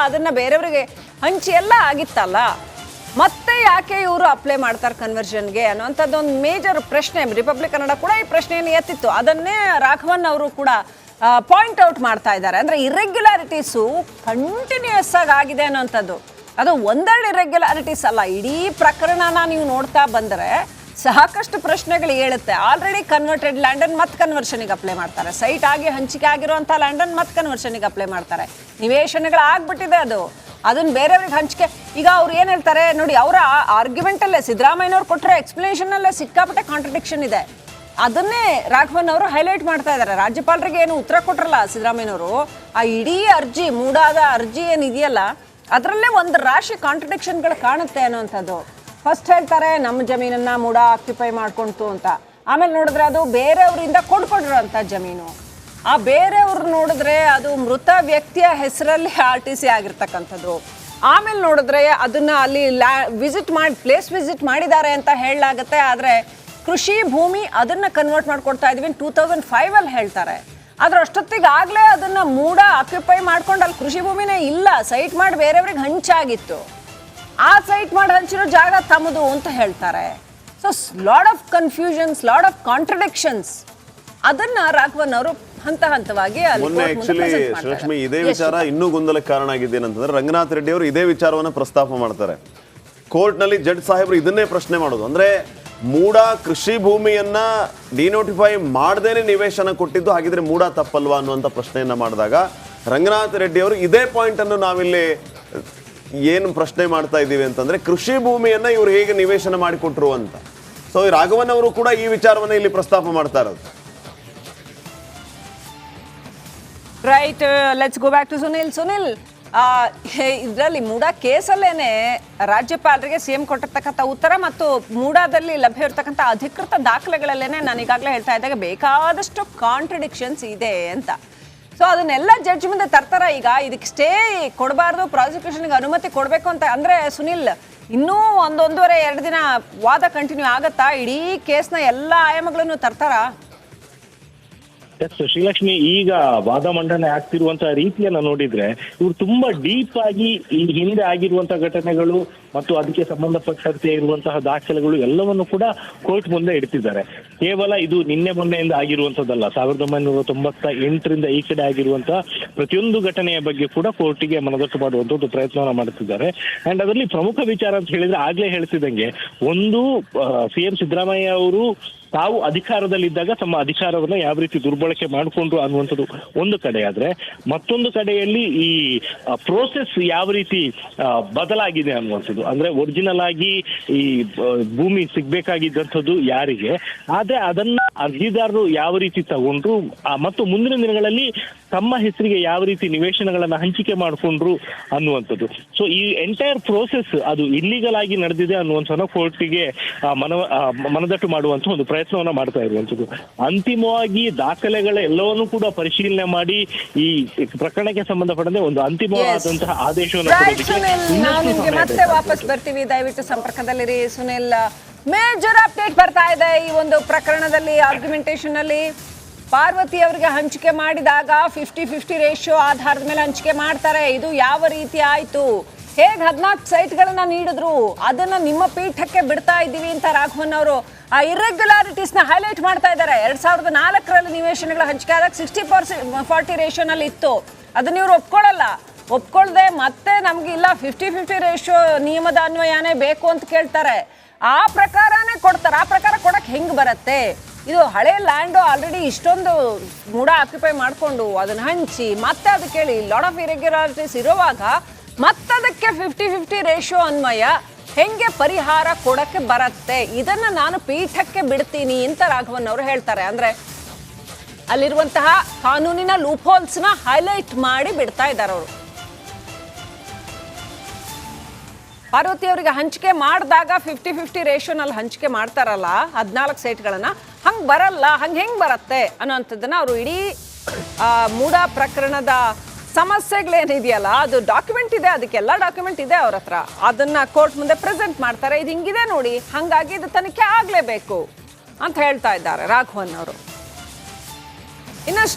ಅದನ್ನು ಬೇರೆಯವ್ರಿಗೆ ಹಂಚಿ ಎಲ್ಲ ಆಗಿತ್ತಲ್ಲ. ಮತ್ತೆ ಯಾಕೆ ಇವರು ಅಪ್ಲೈ ಮಾಡ್ತಾರೆ ಕನ್ವರ್ಷನ್ಗೆ ಅನ್ನೋಂಥದ್ದೊಂದು ಮೇಜರ್ ಪ್ರಶ್ನೆ. ರಿಪಬ್ಲಿಕ್ ಕನ್ನಡ ಕೂಡ ಈ ಪ್ರಶ್ನೆಯನ್ನು ಎತ್ತಿತ್ತು. ಅದನ್ನೇ ರಾಘವನ್ ಅವರು ಕೂಡ ಪಾಯಿಂಟ್ ಔಟ್ ಮಾಡ್ತಾ ಇದ್ದಾರೆ. ಅಂದರೆ ಇರ್ರೆಗ್ಯುಲಾರಿಟೀಸು ಕಂಟಿನ್ಯೂಯಸ್ ಆಗಿದೆ ಅನ್ನೋಂಥದ್ದು. ಅದು ಒಂದೆರಡು ಇರ್ರೆಗ್ಯುಲಾರಿಟೀಸ್ ಅಲ್ಲ, ಇಡೀ ಪ್ರಕರಣನ ನೀವು ನೋಡ್ತಾ ಬಂದರೆ ಸಾಕಷ್ಟು ಪ್ರಶ್ನೆಗಳು ಹೇಳುತ್ತೆ. ಆಲ್ರೆಡಿ ಕನ್ವರ್ಟೆಡ್ ಲ್ಯಾಂಡನ್ನು ಮತ್ತೆ ಕನ್ವರ್ಷನಿಗೆ ಅಪ್ಲೈ ಮಾಡ್ತಾರೆ, ಸೈಟ್ ಆಗಿ ಹಂಚಿಕೆ ಆಗಿರುವಂಥ ಲ್ಯಾಂಡನ್ನು ಮತ್ತೆ ಕನ್ವರ್ಷನಿಗೆ ಅಪ್ಲೈ ಮಾಡ್ತಾರೆ, ನಿವೇಶನಗಳು ಆಗ್ಬಿಟ್ಟಿದೆ ಅದನ್ನು ಬೇರೆಯವ್ರಿಗೆ ಹಂಚಿಕೆ. ಈಗ ಅವ್ರು ಏನು ಹೇಳ್ತಾರೆ ನೋಡಿ, ಅವರ ಆರ್ಗ್ಯುಮೆಂಟಲ್ಲೇ ಸಿದ್ದರಾಮಯ್ಯನವ್ರು ಕೊಟ್ಟರೆ ಎಕ್ಸ್ಪ್ಲನೇಷನಲ್ಲೇ ಸಿಕ್ಕಾಪಟ್ಟೆ ಕಾಂಟ್ರಡಿಕ್ಷನ್ ಇದೆ. ಅದನ್ನೇ ರಾಘವನ್ ಅವರು ಹೈಲೈಟ್ ಮಾಡ್ತಾ ಇದ್ದಾರೆ. ರಾಜ್ಯಪಾಲರಿಗೆ ಏನು ಉತ್ತರ ಕೊಟ್ರಲ್ಲ ಸಿದ್ದರಾಮಯ್ಯನವರು, ಆ ಇಡೀ ಅರ್ಜಿ ಮೂಡಾದ ಅರ್ಜಿ ಏನಿದೆಯಲ್ಲ ಅದರಲ್ಲೇ ಒಂದು ರಾಶಿ ಕಾಂಟ್ರಡಿಕ್ಷನ್ಗಳು ಕಾಣುತ್ತೆ ಅನ್ನೋವಂಥದ್ದು. ಫಸ್ಟ್ ಹೇಳ್ತಾರೆ ನಮ್ಮ ಜಮೀನನ್ನು ಆಕ್ಯುಪೈ ಮಾಡ್ಕೊಳ್ತು ಅಂತ, ಆಮೇಲೆ ನೋಡಿದ್ರೆ ಅದು ಬೇರೆಯವರಿಂದ ಕೊಂಡ್ಕೊಂಡಿರೋಂಥ ಜಮೀನು. ಆ ಬೇರೆಯವ್ರು ನೋಡಿದ್ರೆ ಅದು ಮೃತ ವ್ಯಕ್ತಿಯ ಹೆಸರಲ್ಲಿ RTC ಆಗಿರ್ತಕ್ಕಂಥದ್ದು. ಆಮೇಲೆ ನೋಡಿದ್ರೆ ಅದನ್ನು ಅಲ್ಲಿ ಪ್ಲೇಸ್ ವಿಸಿಟ್ ಮಾಡಿದ್ದಾರೆ ಅಂತ ಹೇಳಲಾಗುತ್ತೆ. ಆದರೆ ಕೃಷಿ ಭೂಮಿ ಅದನ್ನು ಕನ್ವರ್ಟ್ ಮಾಡಿಕೊಡ್ತಾ ಇದ್ವಿ 2005 ಹೇಳ್ತಾರೆ. ಆದ್ರೆ ಅಷ್ಟೊತ್ತಿಗಾಗಲೇ ಅದನ್ನು ಆಕ್ಯುಪೈ ಮಾಡ್ಕೊಂಡು ಅಲ್ಲಿ ಕೃಷಿ ಭೂಮಿನೇ ಇಲ್ಲ, ಸೈಟ್ ಮಾಡಿ ಬೇರೆಯವ್ರಿಗೆ ಹಂಚಾಗಿತ್ತು. ಆ ಸೈಟ್ ಮಾಡಿ ಹಂಚಿರೋ ಜಾಗ ತಮ್ಮದು ಅಂತ ಹೇಳ್ತಾರೆ. So lot of confusions, lot of contradictions. ಅದನ್ನ ರಾಘವನ್ ಅವರು ಹಂತ ಹಂತವಾಗಿ ಮೊನ್ನೆ ಆಕ್ಚುಲಿ ಶ್ರೀಲಕ್ಷ್ಮಿ ಇದೇ ವಿಚಾರ ಇನ್ನೂ ಗೊಂದಲಕ್ಕೆ ಕಾರಣ ಆಗಿದ್ದೇನಂತಂದ್ರೆ ರಂಗನಾಥ್ ರೆಡ್ಡಿ ಅವರು ಇದೇ ವಿಚಾರವನ್ನ ಪ್ರಸ್ತಾಪ ಮಾಡ್ತಾರೆ. ಕೋರ್ಟ್ನಲ್ಲಿ ಜಡ್ಜ್ ಸಾಹೇಬರು ಇದನ್ನೇ ಪ್ರಶ್ನೆ ಮಾಡೋದು, ಅಂದ್ರೆ ಮೂಡ ಕೃಷಿ ಭೂಮಿಯನ್ನ ಡಿನೋಟಿಫೈ ಮಾಡದೇನೆ ನಿವೇಶನ ಕೊಟ್ಟಿದ್ದು, ಹಾಗಿದ್ರೆ ಮೂಡ ತಪ್ಪಲ್ವಾ ಅನ್ನುವಂಥ ಪ್ರಶ್ನೆಯನ್ನ ಮಾಡಿದಾಗ ರಂಗನಾಥ್ ರೆಡ್ಡಿ ಅವರು ಇದೇ ಪಾಯಿಂಟ್ ಅನ್ನು ನಾವಿಲ್ಲಿ ಏನು ಪ್ರಶ್ನೆ ಮಾಡ್ತಾ ಇದ್ದೀವಿ ಅಂತಂದ್ರೆ ಕೃಷಿ ಭೂಮಿಯನ್ನ ಇವರು ಹೇಗೆ ನಿವೇಶನ ಮಾಡಿಕೊಟ್ರು ಅಂತ. ಸೊ ರಾಘವನ್ ಅವರು ಕೂಡ ಈ ವಿಚಾರವನ್ನ ಇಲ್ಲಿ ಪ್ರಸ್ತಾಪ ಮಾಡ್ತಾ ಇರೋದು. Right, let's go back to Sunil. Sunil, ಇದರಲ್ಲಿ ಮೂಡಾ ಕೇಸಲ್ಲೇನೆ ರಾಜ್ಯಪಾಲರಿಗೆ ಸಿಎಂ ಕೊಟ್ಟಿರ್ತಕ್ಕಂಥ ಉತ್ತರ ಮತ್ತು ಮೂಡಾದಲ್ಲಿ ಲಭ್ಯ ಇರತಕ್ಕಂಥ ಅಧಿಕೃತ ದಾಖಲೆಗಳಲ್ಲೇನೆ ನಾನು ಈಗಾಗಲೇ ಹೇಳ್ತಾ ಇದ್ದಾಗ ಬೇಕಾದಷ್ಟು ಕಾಂಟ್ರಡಿಕ್ಷನ್ಸ್ ಇದೆ ಅಂತ. ಸೊ ಅದನ್ನೆಲ್ಲ ಜಡ್ಜ್ ಮುಂದೆ ತರ್ತಾರ. ಈಗ ಇದಕ್ಕೆ ಸ್ಟೇ ಕೊಡಬಾರ್ದು, ಪ್ರಾಸಿಕ್ಯೂಷನ್ಗೆ ಅನುಮತಿ ಕೊಡಬೇಕು ಅಂತ ಅಂದರೆ ಸುನಿಲ್, ಇನ್ನೂ 1-1.5 ದಿನ ವಾದ ಕಂಟಿನ್ಯೂ ಆಗತ್ತಾ? ಇಡೀ ಕೇಸ್ನ ಎಲ್ಲ ಆಯಾಮಗಳನ್ನು ತರ್ತಾರಾ? ಶ್ರೀಲಕ್ಷ್ಮಿ, ಈಗ ವಾದ ಮಂಡನೆ ಆಗ್ತಿರುವಂತಹ ರೀತಿಯನ್ನ ನೋಡಿದ್ರೆ ಇವ್ರು ತುಂಬಾ ಡೀಪ್ ಆಗಿ ಈ ಹಿಂದೆ ಆಗಿರುವಂತಹ ಘಟನೆಗಳು ಮತ್ತು ಅದಕ್ಕೆ ಸಂಬಂಧಪಟ್ಟಂತೆ ಇರುವಂತಹ ದಾಖಲೆಗಳು ಎಲ್ಲವನ್ನು ಕೂಡ ಕೋರ್ಟ್ ಮುಂದೆ ಇಡ್ತಿದ್ದಾರೆ. ಕೇವಲ ಇದು ನಿನ್ನೆ ಮೊನ್ನೆಯಿಂದ ಆಗಿರುವಂತದ್ದಲ್ಲ, 1998ರಿಂದ ಈ ಕಡೆ ಆಗಿರುವಂತಹ ಪ್ರತಿಯೊಂದು ಘಟನೆಯ ಬಗ್ಗೆ ಕೂಡ ಕೋರ್ಟಿಗೆ ಮನದಟ್ಟು ಮಾಡುವಂತ ಪ್ರಯತ್ನವನ್ನ ಮಾಡುತ್ತಿದ್ದಾರೆ. ಅಂಡ್ ಅದರಲ್ಲಿ ಪ್ರಮುಖ ವಿಚಾರ ಅಂತ ಹೇಳಿದ್ರೆ ಆಗ್ಲೇ ಹೇಳ್ತಿದ್ದಂಗೆ, ಒಂದು ಸಿಎಂ ಸಿದ್ದರಾಮಯ್ಯ ಅವರು ತಾವು ಅಧಿಕಾರದಲ್ಲಿದ್ದಾಗ ತಮ್ಮ ಅಧಿಕಾರವನ್ನ ಯಾವ ರೀತಿ ದುರ್ಬಳಕೆ ಮಾಡಿಕೊಂಡ್ರು ಅನ್ನುವಂಥದ್ದು ಒಂದು ಕಡೆ ಆದ್ರೆ, ಮತ್ತೊಂದು ಕಡೆಯಲ್ಲಿ ಈ ಪ್ರೋಸೆಸ್ ಯಾವ ರೀತಿ ಬದಲಾಗಿದೆ ಅನ್ನುವಂಥದ್ದು. ಅಂದ್ರೆ ಒರಿಜಿನಲ್ ಆಗಿ ಈ ಭೂಮಿ ಸಿಗ್ಬೇಕಾಗಿದ್ದಂಥದ್ದು ಯಾರಿಗೆ, ಆದ್ರೆ ಅದನ್ನ ಅರ್ಜಿದಾರರು ಯಾವ ರೀತಿ ತಗೊಂಡ್ರು ಮತ್ತು ಮುಂದಿನ ದಿನಗಳಲ್ಲಿ ತಮ್ಮ ಹೆಸರಿಗೆ ಯಾವ ರೀತಿ ನಿವೇಶನಗಳನ್ನ ಹಂಚಿಕೆ ಮಾಡಿಕೊಂಡ್ರು ಅನ್ನುವಂಥದ್ದು. ಸೊ ಈ ಎಂಟೈರ್ ಪ್ರೋಸೆಸ್ ಅದು ಇಲ್ಲಿಗಲ್ ಆಗಿ ನಡೆದಿದೆ ಅನ್ನುವಂಥ ಕೋರ್ಟಿಗೆ ಮನದಟ್ಟು ಮಾಡುವಂತ ಒಂದು ಪ್ರಯತ್ನವನ್ನ ಮಾಡ್ತಾ ಇರುವಂಥದ್ದು. ಅಂತಿಮವಾಗಿ ದಾಖಲೆಗಳ ಎಲ್ಲವನ್ನೂ ಕೂಡ ಪರಿಶೀಲನೆ ಮಾಡಿ ಈ ಪ್ರಕರಣಕ್ಕೆ ಸಂಬಂಧಪಟ್ಟಂತೆ ಒಂದು ಅಂತಿಮವಾದಂತಹ ಆದೇಶವನ್ನು ಮತ್ತೆ ವಾಪಸ್ ಬರ್ತೀವಿ. ದಯವಿಟ್ಟು ಸಂಪರ್ಕದಲ್ಲಿರಿ ಸುನಿಲ್. ಮೇಜರ್ ಅಪ್ಡೇಟ್ ಬರ್ತಾ ಇದೆ ಈ ಒಂದು ಪ್ರಕರಣದಲ್ಲಿ. ಆರ್ಗ್ಯುಮೆಂಟೇಷನ್ ಅಲ್ಲಿ ಪಾರ್ವತಿ ಅವರಿಗೆ ಹಂಚಿಕೆ ಮಾಡಿದಾಗ 50-50 ರೇಷಿಯೋ ಆಧಾರದ ಮೇಲೆ ಹಂಚಿಕೆ ಮಾಡ್ತಾರೆ. ಇದು ಯಾವ ರೀತಿ ಆಯ್ತು, ಹೇಗೆ 14 ಸೈಟ್ಗಳನ್ನ ನೀಡಿದ್ರು, ಅದನ್ನ ನಿಮ್ಮ ಪೀಠಕ್ಕೆ ಬಿಡ್ತಾ ಇದ್ದೀವಿ ಅಂತ ರಾಘವನ್ ಅವರು ಆ ಇರ್ರೆಗ್ಯುಲಾರಿಟೀಸ್ ನ ಹೈಲೈಟ್ ಮಾಡ್ತಾ ಇದ್ದಾರೆ. 2004ರಲ್ಲಿ ನಿವೇಶನಗಳ ಹಂಚಿಕೆ ಆದಾಗ 60-40 ರೇಷಿಯೋನಲ್ಲಿ ಇತ್ತು. ಅದನ್ನ ಇವ್ರು ಒಪ್ಕೊಳ್ಳದೆ ಮತ್ತೆ ನಮ್ಗೆ ಇಲ್ಲ 50-50 ರೇಷಿಯೋ ನಿಯಮದ ಅನ್ವಯನೇ ಬೇಕು ಅಂತ ಕೇಳ್ತಾರೆ. ಆ ಪ್ರಕಾರನೇ ಕೊಡ್ತಾರೆ. ಆ ಪ್ರಕಾರ ಕೊಡಕ್ ಹೆಂಗ್ ಬರುತ್ತೆ? ಇದು ಹಳೆ ಲ್ಯಾಂಡು ಆಲ್ರೆಡಿ ಇಷ್ಟೊಂದು ಮೂಡ ಆಕ್ಯುಪೈ ಮಾಡಿಕೊಂಡು ಅದನ್ನ ಹಂಚಿ ಮತ್ತೆ ಅದಕ್ಕೆ ಹೇಳಿ ಲಾಟ್ ಆಫ್ ಇರೆಗ್ಯುಲಾರಿಟೀಸ್ ಇರುವಾಗ ಮತ್ತದಕ್ಕೆ 50-50 ರೇಷಿಯೋ ಅನ್ವಯ ಹೆಂಗೆ ಪರಿಹಾರ ಕೊಡಕ್ಕೆ ಬರುತ್ತೆ? ಇದನ್ನ ನಾನು ಪೀಠಕ್ಕೆ ಬಿಡ್ತೀನಿ ಅಂತ ರಾಘವನ್ ಅವರು ಹೇಳ್ತಾರೆ. ಅಂದ್ರೆ ಅಲ್ಲಿರುವಂತಹ ಕಾನೂನಿನ ಲೂಪ್ಹೋಲ್ಸ್ ನ ಹೈಲೈಟ್ ಮಾಡಿ ಬಿಡ್ತಾ ಇದ್ದಾರೆ ಅವರು. ಪಾರ್ವತಿ ಅವರಿಗೆ ಹಂಚಿಕೆ ಮಾಡಿದಾಗ 50-50 ರೇಷಿಯೋನಲ್ಲಿ ಹಂಚಿಕೆ ಮಾಡ್ತಾರಲ್ಲ 14 ಸೈಟ್ಗಳನ್ನ, ಹಂಗೆ ಬರಲ್ಲ, ಹಂಗೆ ಹೆಂಗೆ ಬರುತ್ತೆ ಅನ್ನೋಂಥದ್ದನ್ನ ಅವರು ಇಡೀ ಮೂಡ ಪ್ರಕರಣದ ಸಮಸ್ಯೆಗಳೇನಿದೆಯಲ್ಲ ಅದು ಡಾಕ್ಯುಮೆಂಟ್ ಇದೆ, ಅದಕ್ಕೆಲ್ಲ ಡಾಕ್ಯುಮೆಂಟ್ ಇದೆ ಅವ್ರ ಹತ್ರ, ಅದನ್ನ ಕೋರ್ಟ್ ಮುಂದೆ ಪ್ರೆಸೆಂಟ್ ಮಾಡ್ತಾರೆ. ಇದು ಹಿಂಗಿದೆ ನೋಡಿ, ಹಾಗಾಗಿ ಇದು ತನಿಖೆ ಆಗಲೇಬೇಕು ಅಂತ ಹೇಳ್ತಾ ಇದ್ದಾರೆ ರಾಘವನ್ ಅವರು. ಇನ್ನಷ್ಟು